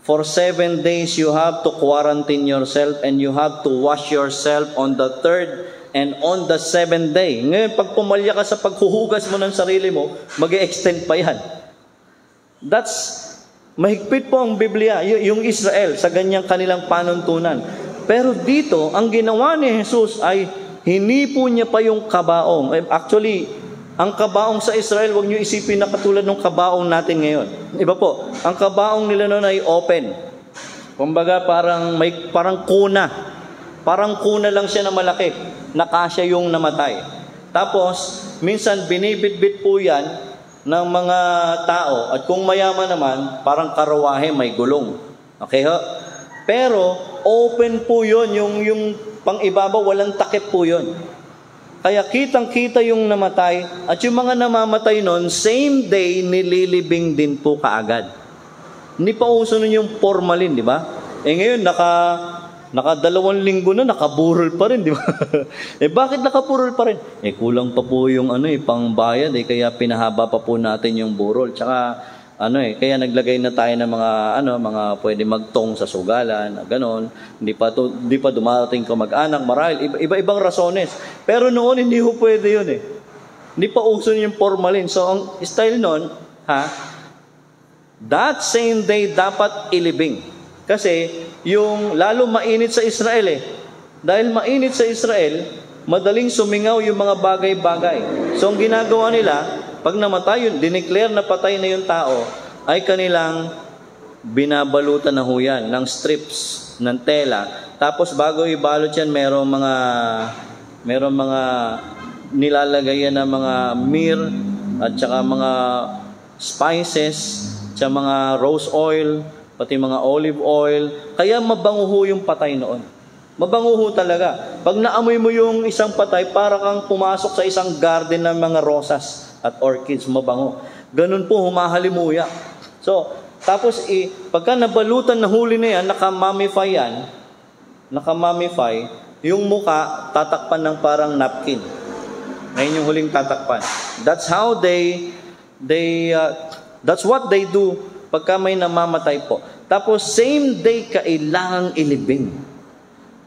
For 7 days, you have to quarantine yourself and you have to wash yourself on the 3rd and on the 7th day. Ngayon, pag pumalya ka sa paghuhugas mo ng sarili mo, mag-e-extend pa yan. Mahigpit po ang Biblia, yung Israel, sa ganyang kanilang panuntunan. Pero dito, ang ginawa ni Jesus ay hinipo niya pa yung kabaong. Actually, ang kabaong sa Israel, huwag niyo isipin na katulad ng kabaong natin ngayon. Iba po, ang kabaong nila noon ay open. Kumbaga parang kuna. Parang kuna lang siya na malaki. Nakasya yung namatay. Tapos, minsan binibitbit po yan ng mga tao. At kung mayaman naman, parang karawahe, may gulong. Okay ho? Pero, open po yun. Yung pang-ibabaw, walang takip po yun. Kaya kitang-kita yung namatay at yung mga namamatay nun, same day, nililibing din po kaagad. Hindi pa uso nun yung formalin, di ba? Ngayon, naka 2 linggo na, nakaburol pa rin, di ba? Bakit nakaburol pa rin? Kulang pa po yung pangbayad, kaya pinahaba pa po natin yung burol. Tsaka, kaya naglagay na tayo ng mga pwede magtong sa sugalan, ganon. Hindi pa dumarating kamag-anak, marahil iba-ibang rasones. Pero noon hindi ho pwede yun Hindi pa uso yung formalin. So ang style noon, that same day dapat ilibing. Kasi yung lalo mainit sa Israel Dahil mainit sa Israel, madaling sumingaw yung mga bagay-bagay. So ang ginagawa nila, pag namatay yun, dineclare na patay na yung tao, ay kanilang binabalutan na huyan ng strips ng tela. Tapos bago ibalot yan, merong mga nilalagay yan ng mga myrrh at saka mga spices, at mga rose oil, pati mga olive oil. Kaya mabango ho yung patay noon. Mabango ho talaga. Pag naamoy mo yung isang patay, para kang pumasok sa isang garden ng mga rosas at orchids, mabango. Ganun po, humahalimuya. So, tapos pagka nabalutan na huli na yan, nakamamify, yung muka, tatakpan ng parang napkin. Ngayon yung huling tatakpan. That's what they do pagka may namamatay po. Tapos, same day, kailangang ilibing.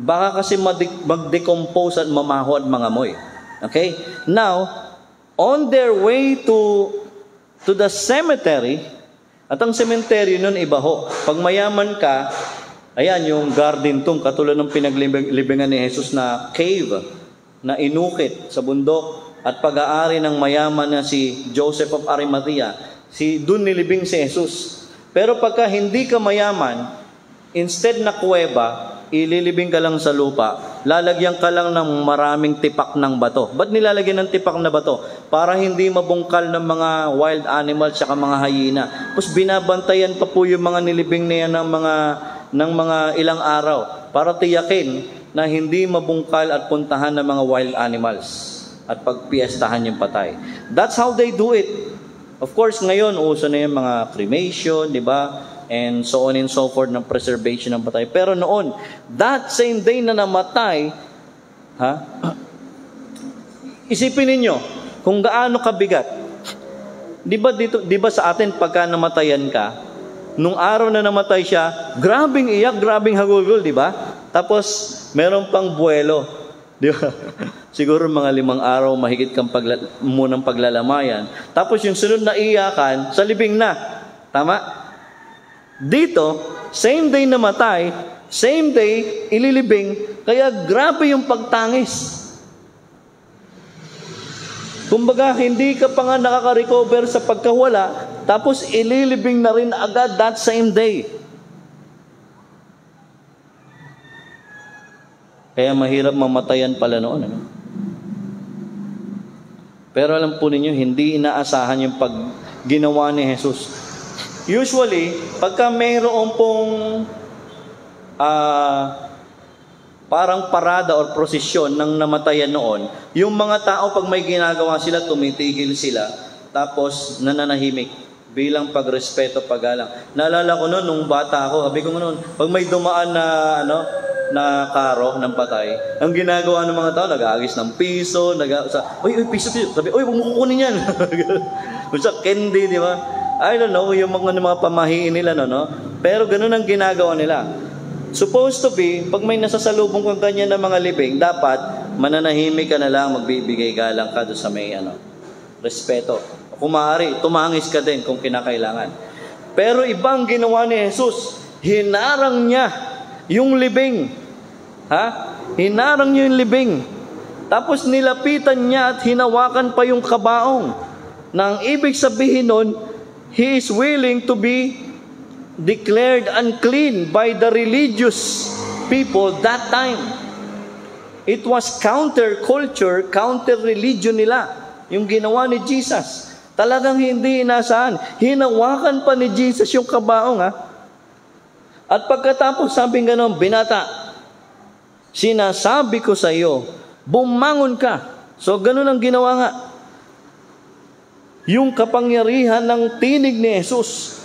Baka kasi mag-decompose at mamaho at mangamoy. Okay? Now, on their way to the cemetery, at ang cemetery nun iba ho. Pag mayaman ka, ayan yung garden tomb, katulad ng pinaglibingan ni Jesus na cave, na inukit sa bundok, at pag-aari ng mayaman na si Joseph of Arimathea, dun nilibing si Jesus. Pero pagka hindi ka mayaman, instead na kuweba, ililibing ka lang sa lupa, lalagyan ka lang ng maraming tipak ng bato. Ba't nilalagyan ng tipak na bato? Para hindi mabungkal ng mga wild animals at mga hyena. Tapos binabantayan pa po yung mga nilibing na yan ng mga ilang araw para tiyakin na hindi mabungkal at puntahan ng mga wild animals at pagpiestahan yung patay. That's how they do it. Of course, ngayon, uso na yung mga cremation, di ba? And so on and so forth ng preservation ng patay. Pero noon, that same day na namatay, isipin ninyo kung gaano kabigat. Di ba sa atin pagka namatayan ka, nung araw na namatay siya, grabing iyak, grabing hagulgol, di ba? Tapos meron pang buwelo, di ba? Siguro mga 5 araw mahigit kang munang paglalamayan. Tapos yung sunod na iyakan, sa libing na. Tama? Dito, same day namatay, same day ililibing, kaya grabe yung pagtangis. Kumbaga, hindi ka pa nga nakaka-recover sa pagkawala, tapos ililibing na rin agad that same day. Kaya mahirap mamatayan pala noon. Ano? Pero alam po ninyo, hindi inaasahan yung pag ginawa ni Jesus. Usually, pagka mayroon pong parang parada or prosesyon ng namatayan noon, yung mga tao pag may ginagawa sila, tumitigil sila, tapos nananahimik bilang pagrespeto, paggalang. Naalala ko noon, nung bata ako, sabi ko noon, pag may dumaan na karo ng patay, ang ginagawa ng mga tao, nag-aagis ng piso, uy, piso. Sabi, uy, huwag mo kukunin yan. Sa candy, di ba? I don't know, yung mga pamahiin nila, no? Pero ganun ang ginagawa nila. Supposed to be, pag may nasasalubong kang ganyan ng mga libing, dapat mananahimik ka na lang, magbibigay galang ka doon sa may respeto. Kung maaari, tumangis ka din kung kinakailangan. Pero ibang ginawa ni Jesus, hinarang niya yung libing. Hinarang niya yung libing. Tapos nilapitan niya at hinawakan pa yung kabaong. Na ang ibig sabihin nun, he is willing to be declared unclean by the religious people that time. It was counter-culture, counter-religion nila, yung ginawa ni Jesus. Talagang hindi inasahan. Hinawakan pa ni Jesus yung kabaong, At pagkatapos sabi gano'n, binata, sinasabi ko sa iyo, bumangon ka. So gano'n ang ginawa nga. Yung kapangyarihan ng tinig ni Jesus,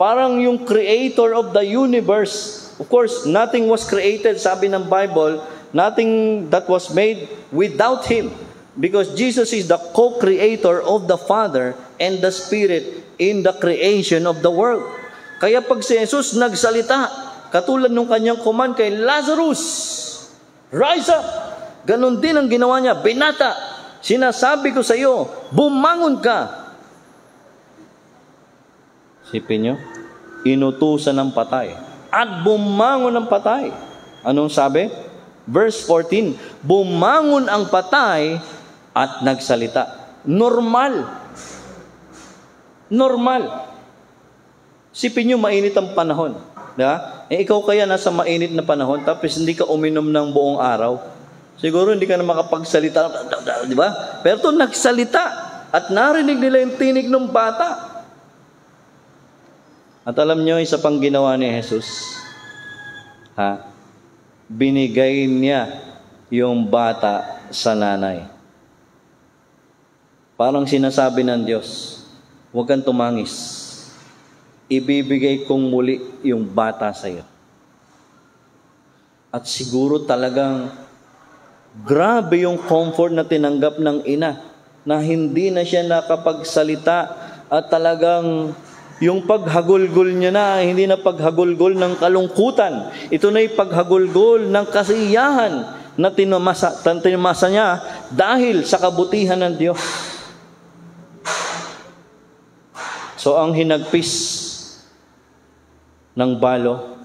parang yung creator of the universe. Of course, nothing was created, sabi ng Bible, nothing that was made without Him. Because Jesus is the co-creator of the Father and the Spirit in the creation of the world. Kaya pag si Jesus nagsalita, katulad nung kanyang command kay Lazarus, rise up! Ganon din ang ginawa niya, binata, sinasabi ko sa iyo, bumangon ka! Sipin nyo, inutusan ng patay. At bumangon ang patay. Anong sabi? Verse 14, bumangon ang patay at nagsalita. Normal. Sipin nyo, mainit ang panahon. Diba? Ikaw kaya nasa mainit na panahon, tapos hindi ka uminom ng buong araw. Siguro hindi ka na makapagsalita. Diba? Pero ito nagsalita at narinig nila yung tinig ng bata. At alam nyo, isa pang ginawa ni Jesus, binigay niya yung bata sa nanay. Parang sinasabi ng Diyos, huwag kang tumangis. Ibibigay kong muli yung bata sa iyo. At siguro talagang grabe yung comfort na tinanggap ng ina na hindi na siya nakapagsalita at talagang yung paghagulgol niya na, hindi na paghagulgol ng kalungkutan. Ito na yung paghagulgol ng kasiyahan na tinamasa niya dahil sa kabutihan ng Diyos. So ang hinagpis ng balo,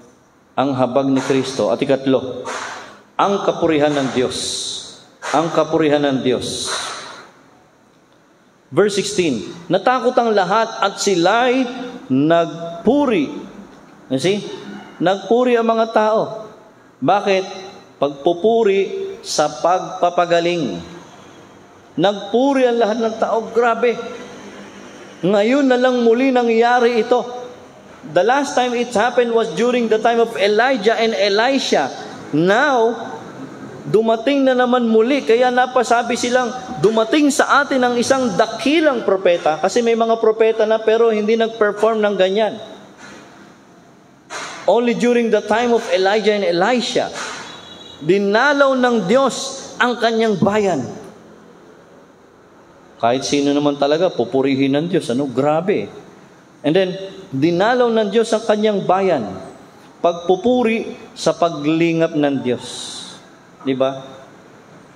ang habag ni Kristo, at ikatlo, ang kapurihan ng Diyos. Ang kapurihan ng Diyos. Verse 16, natakot ang lahat at sila'y nagpuri. You see? Nagpuri ang mga tao. Bakit? Pagpupuri sa pagpapagaling. Nagpuri ang lahat ng tao. Grabe. Ngayon na lang muli nangyari ito. The last time it happened was during the time of Elijah and Elisha. Now, dumating na naman muli. Kaya napasabi silang, dumating sa atin ang isang dakilang propeta. Kasi may mga propeta na pero hindi nag-perform ng ganyan. Only during the time of Elijah and Elisha, dinalaw ng Diyos ang kanyang bayan. Kahit sino naman talaga, pupurihin ng Diyos. Grabe. And then, dinalaw ng Diyos ang kanyang bayan. Pagpupuri sa paglingap ng Diyos. Diba?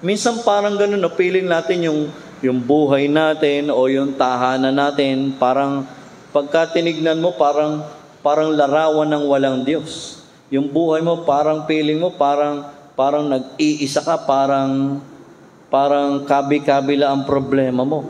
Minsan parang ganun, feeling natin yung buhay natin o yung tahanan natin, parang pagka tinignan mo, parang larawan ng walang Diyos. Yung buhay mo, parang feeling mo, parang nag-iisa ka, parang kabi-kabila ang problema mo.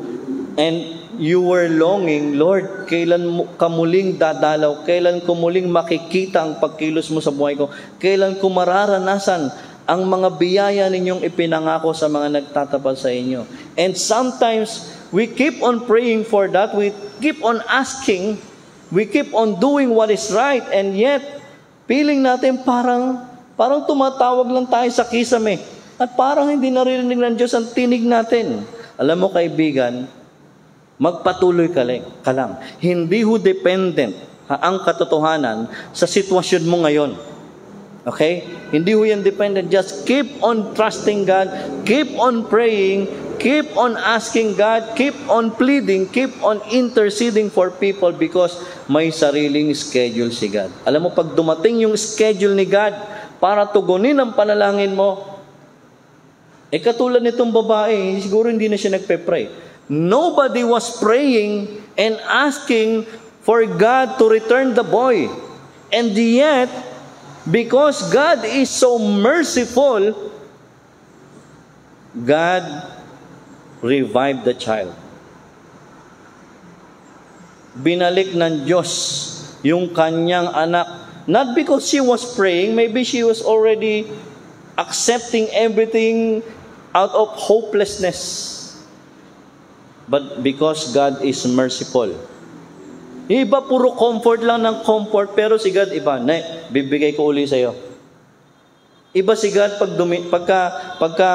And you were longing, Lord, kailan ka muling dadalaw? Kailan ko muling makikita ang pagkilos mo sa buhay ko? Kailan ko mararanasan ang mga biyaya ninyong ipinangako sa mga nagtatapat sa inyo. And sometimes, we keep on praying for that. We keep on asking. We keep on doing what is right. And yet, feeling natin parang tumatawag lang tayo sa kisame. At parang hindi naririnig ng Diyos ang tinig natin. Alam mo kaibigan, magpatuloy ka lang. Hindi ho dependent ang katotohanan sa sitwasyon mo ngayon. Okay? Hindi ho yan dependent. Just keep on trusting God. Keep on praying. Keep on asking God. Keep on pleading. Keep on interceding for people because may sariling schedule si God. Alam mo, pag dumating yung schedule ni God para tugunin ang panalangin mo, katulad nitong babae, siguro hindi na siya nagpe-pray. Nobody was praying and asking for God to return the boy. And yet, because God is so merciful, God revived the child. Binalik ng Diyos yung kanyang anak. Not because she was praying, maybe she was already accepting everything out of hopelessness. But because God is merciful. Iba puro comfort lang ng comfort, pero si God iba. Bibigay ko uli sa'yo. Iba si God pagka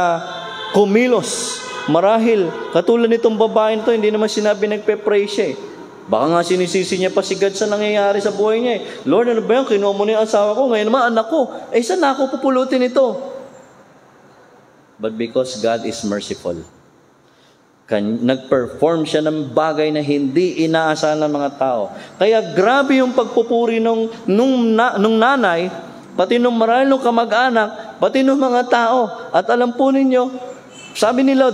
kumilos. Marahil, katulad nitong babae nito, hindi naman sinabi nagpe-pray siya. Baka nga sinisisi niya pa si God sa nangyayari sa buhay niya. Lord, ano ba yan? Kinuha mo na yung asawa ko. Ngayon naman, anak ko. Saan na ako pupulutin ito? But because God is merciful, nag-perform siya ng bagay na hindi inaasahan ng mga tao. Kaya grabe yung pagpupuri nung nanay, pati nung marahil nung kamag-anak, pati nung mga tao. At alam po ninyo, sabi nila,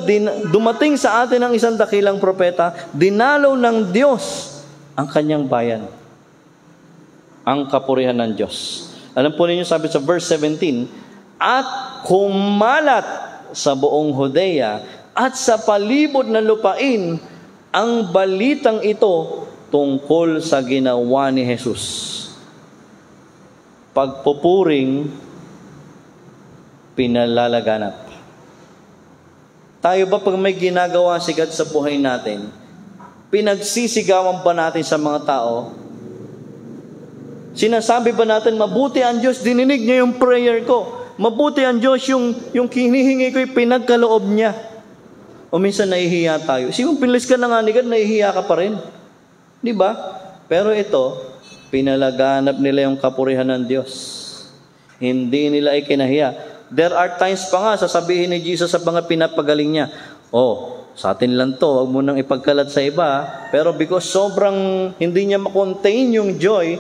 dumating sa atin ang isang dakilang propeta, dinalaw ng Diyos ang kanyang bayan. Ang kapurihan ng Diyos. Alam po ninyo, sabi sa verse 17, at kumalat sa buong Judea at sa palibot na lupain ang balitang ito tungkol sa ginawa ni Jesus. Pagpupuring pinalalaganap. Tayo ba pag may ginagawa si God sa buhay natin, pinagsisigawan ba natin sa mga tao? Sinasabi ba natin, mabuti ang Diyos, dininig niya yung prayer ko. Mabuti ang Diyos, yung hinihingi ko, pinagkaloob niya. O minsan nahihiya tayo. Kung pinlis ka na nga ni God, nahihiya ka pa rin. Di ba? Pero ito, pinalaganap nila yung kapurihan ng Diyos. Hindi nila ikinahiya. There are times pa nga, sasabihin ni Jesus sa mga pinapagaling niya, sa atin lang to, huwag mo nang ipagkalat sa iba. Pero because sobrang hindi niya makontain yung joy,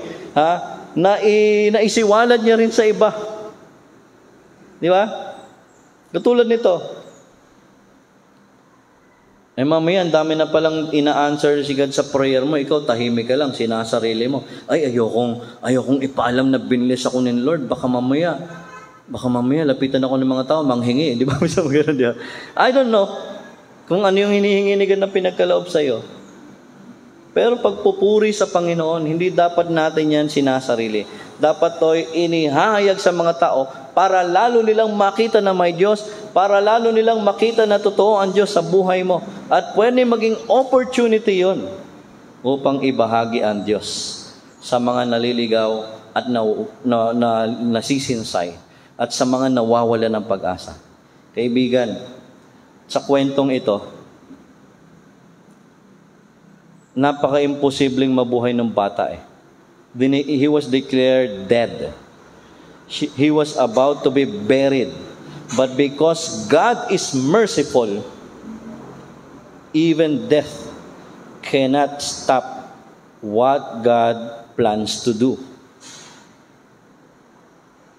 naisiwalat niya rin sa iba. Di ba? Katulad nito. Mamaya, ang dami na palang ina-answer si God sa prayer mo. Ikaw, tahimik ka lang, sinasarili mo. Ayokong ipaalam na binlis ako ng Lord. Baka mamaya, lapitan ako ng mga tao, manghingi. Di ba? I don't know kung ano yung hinihingi ni God na pinagkaloob sa'yo. Pero pagpupuri sa Panginoon, hindi dapat natin yan sinasarili. Dapat to'y inihahayag sa mga tao para lalo nilang makita na may Diyos, para lalo nilang makita na totoo ang Diyos sa buhay mo. At pwede maging opportunity yon upang ibahagi ang Diyos sa mga naliligaw at nasisinsay at sa mga nawawala ng pag-asa. Kaibigan, sa kwentong ito, napaka-imposibleng mabuhay ng bata He was declared dead. He was about to be buried. But because God is merciful, even death cannot stop what God plans to do.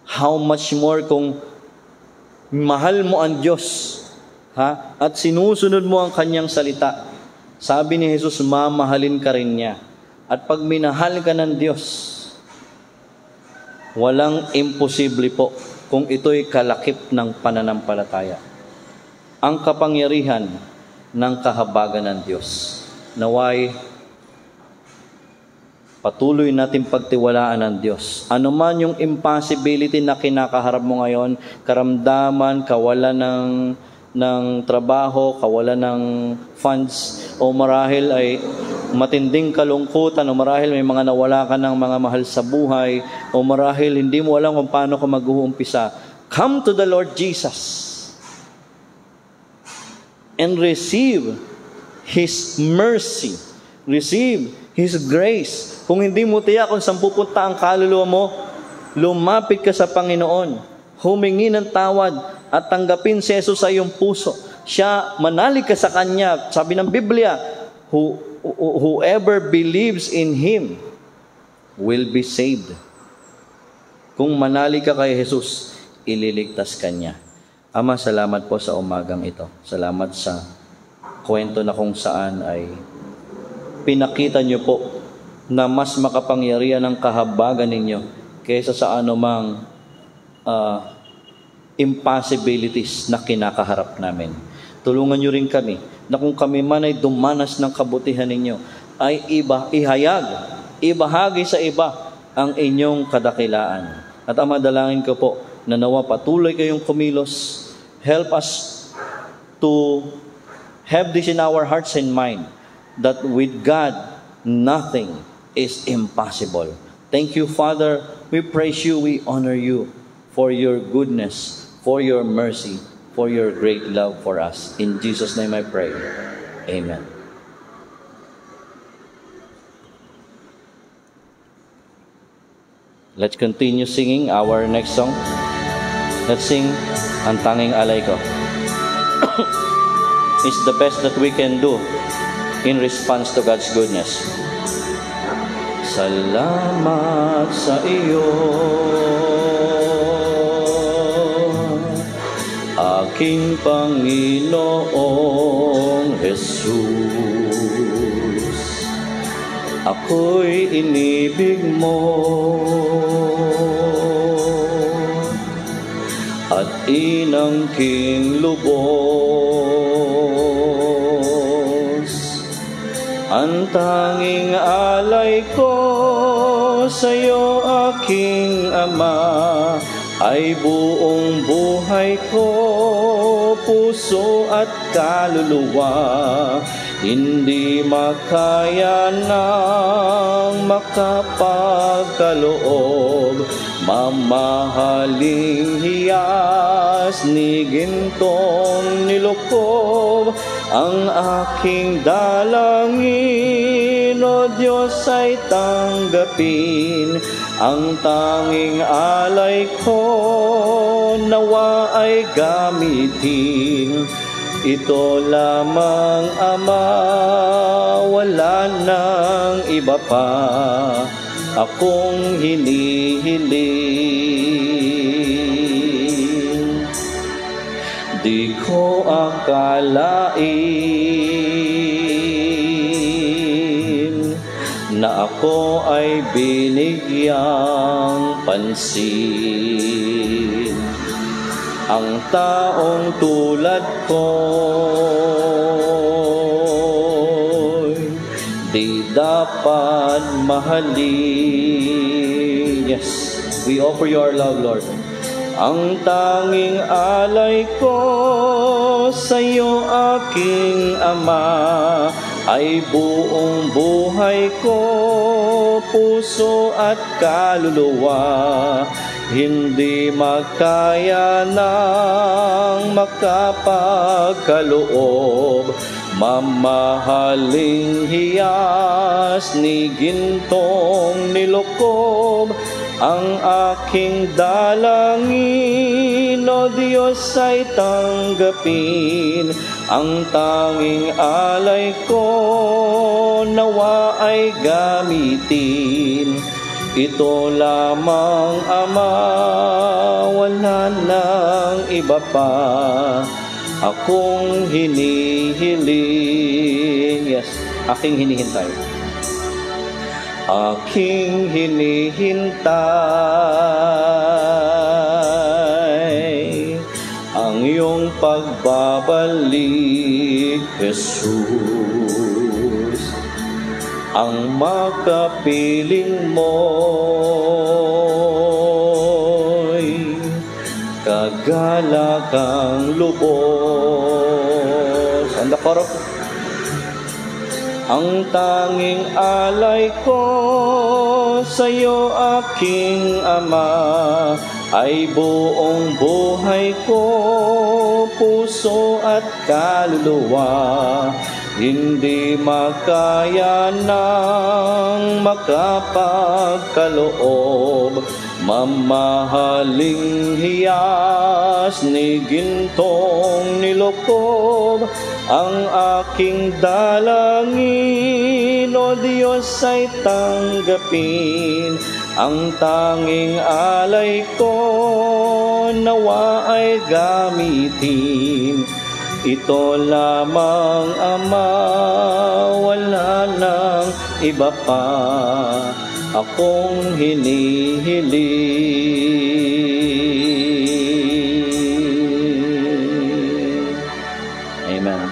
How much more kung mahal mo ang Diyos, at sinusunod mo ang kanyang salita. Sabi ni Jesus, mamahalin ka rin niya. At pag minahal ka ng Diyos, walang imposible po kung ito'y kalakip ng pananampalataya. Ang kapangyarihan ng kahabagan ng Diyos. Naway, Patuloy natin pagtiwalaan ng Diyos. Ano man yung impossibility na kinakaharap mo ngayon, karamdaman, kawalan ng trabaho, kawalan ng funds, o marahil ay matinding kalungkutan, o marahil may mga nawala ka ng mga mahal sa buhay, o marahil hindi mo alam kung paano ka mag-uumpisa, come to the Lord Jesus and receive His mercy, receive His grace. Kung hindi mo tiyak kung saan pupunta ang kaluluwa mo, lumapit ka sa Panginoon, humingi ng tawad at tanggapin si Jesus sa iyong puso. Siya, manalig ka sa Kanya. Sabi ng Biblia, whoever believes in Him will be saved. Kung manalig ka kay Jesus, ililigtas ka niya. Ama, salamat po sa umagang ito. Salamat sa kwento na kung saan ay pinakita niyo po na mas makapangyarihan ang kahabagan ninyo kaysa sa anumang impossibilities na kinakaharap namin. Tulungan niyo rin kami na kung kami man ay dumanas ng kabutihan ninyo, ay ibahagi sa iba ang inyong kadakilaan. At Ama, dalangin ko po na nawa patuloy kayong kumilos. Help us to have this in our hearts and mind, that with God, nothing is impossible. Thank you, Father. We praise you, we honor you for your goodness, for your mercy, for your great love for us. In Jesus' name I pray. Amen. Let's continue singing our next song. Let's sing Ang Tanging Alay Ko. It's the best that we can do in response to God's goodness. Salamat sa iyo, aking Panginoong Jesus. Ako'y inibig mo at inangking lubos. Ang tanging alay ko sa'yo, aking Ama, ay buong buhay ko, puso at kaluluwa. Hindi makaya ng makapagkaloob, mamahaling hiyas ni gintong nilukob. Ang aking dalangin, O Diyos, ay tanggapin. Ang tanging alay ko, nawa ay gamitin. Ito lamang, Ama, wala nang iba pa akong hinihiling. Di ko akalain na ako ay binigyang pansin. Ang taong tulad ko di dapat mahalin. Yes, we offer you our love, Lord. Ang tanging alay ko sa'yo, aking Ama, ay buong buhay ko, puso at kaluluwa. Hindi makaya ng makapagkaloob, mamahaling hiyas ni gintong nilukob. Ang aking dalangin, O Diyos, ay tanggapin. Ang tanging alay ko, nawa ay gamitin. Ito lamang, Ama, wala nang iba pa akong hinihiling. Yes, aking hinihintay. Aking hinihintay ang iyong pagbabalik, Jesus. ang makapiling mo'y kagalakang lubos. And the chorus. Ang tanging alay ko sa'yo, aking Ama, ay buong buhay ko, puso at kaluluwa. Hindi makaya ng makapagkaloob, mamahaling hiyas ni gintong nilokob. Ang aking dalangin, O Diyos, ay tanggapin. Ang tanging alay ko, nawa ay gamitin. Ito lamang, Ama, wala nang iba pa akong hinihiling. Amen.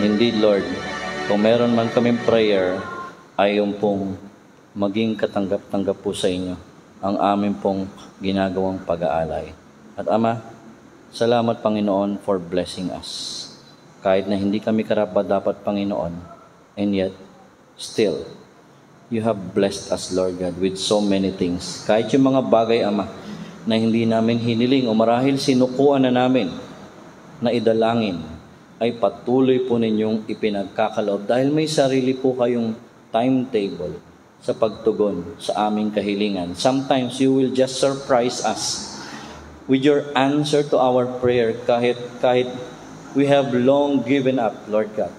Indeed, Lord, kung meron man kaming prayer, ay yung pong maging katanggap-tanggap po sa inyo ang amin pong ginagawang pag-aalay. At Ama, salamat, Panginoon, for blessing us. Kahit na hindi kami karapat-dapat, Panginoon, and yet, still, you have blessed us, Lord God, with so many things. Kahit yung mga bagay, Ama, na hindi namin hiniling o marahil sinukuan na namin na idalangin, ay patuloy po ninyong ipinagkakaloob dahil may sarili po kayong timetable sa pagtugon sa aming kahilingan. Sometimes you will just surprise us with your answer to our prayer kahit we have long given up, Lord God,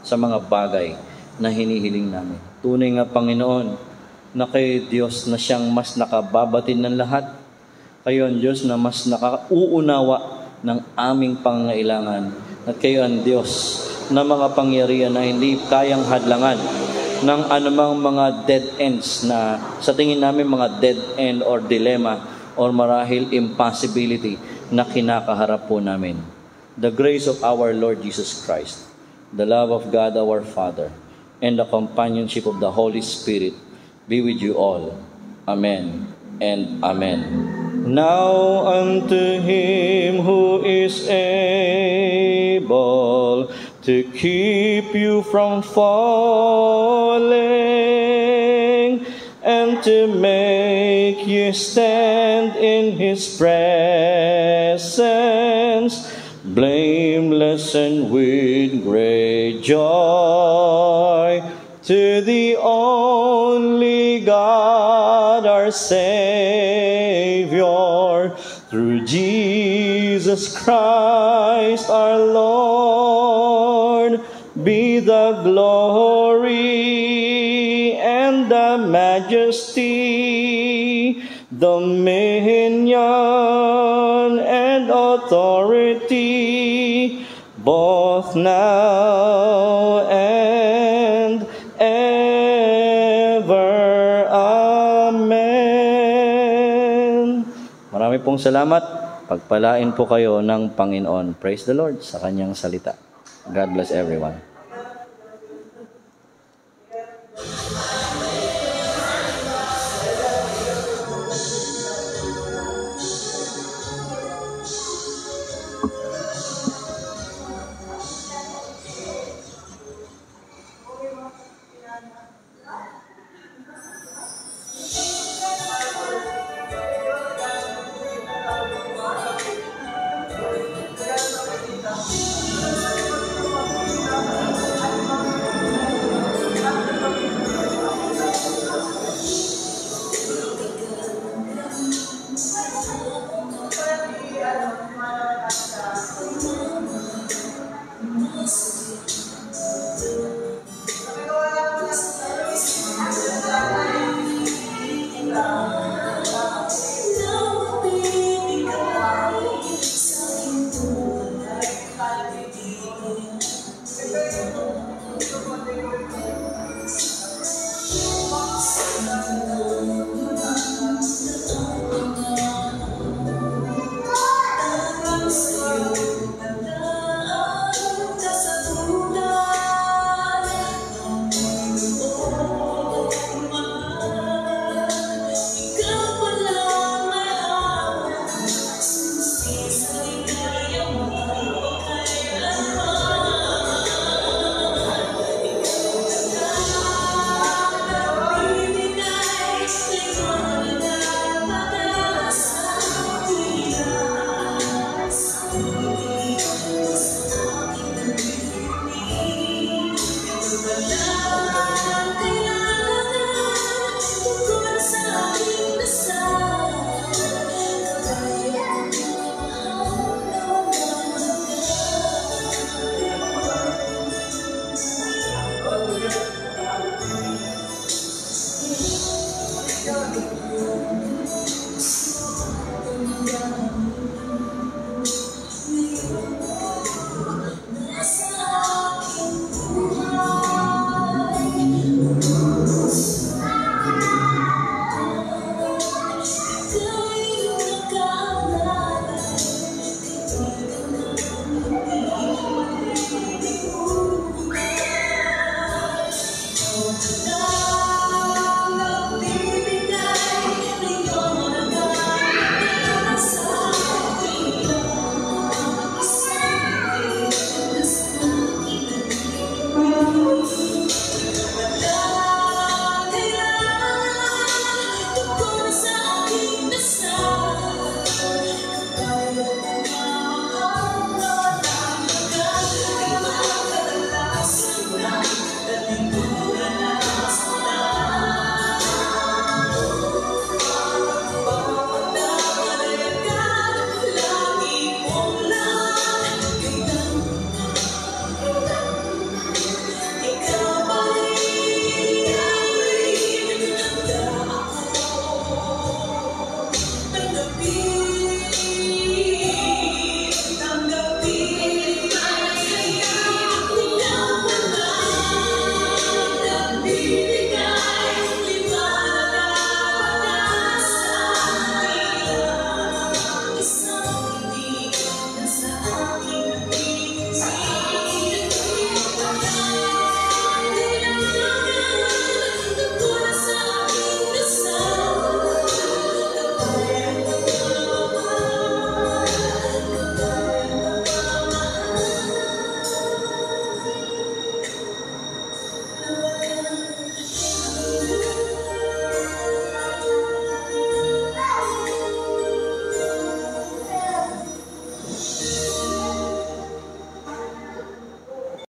sa mga bagay na hinihiling namin. Tunay nga, Panginoon, na kay Diyos na siyang mas nakababatid ng lahat. Kayo ang Diyos na mas nakauunawa ng aming pangangailangan. At kayo ang Diyos na mga pangyarihan na hindi kayang hadlangan ng anumang mga dead ends na sa tingin namin mga dead end or dilemma or marahil impossibility na kinakaharap po namin. The grace of our Lord Jesus Christ, the love of God our Father, and the companionship of the Holy Spirit be with you all. Amen and amen. Now unto Him who is able to keep you from falling and to make you stand in His presence, blameless and with great joy, to the only God our Savior, through Jesus Christ our Lord, be the glory and the majesty, dominion and authority, both now and ever. Amen. Marami pong salamat. Pagpalain po kayo ng Panginoon. Praise the Lord sa kanyang salita. God bless everyone.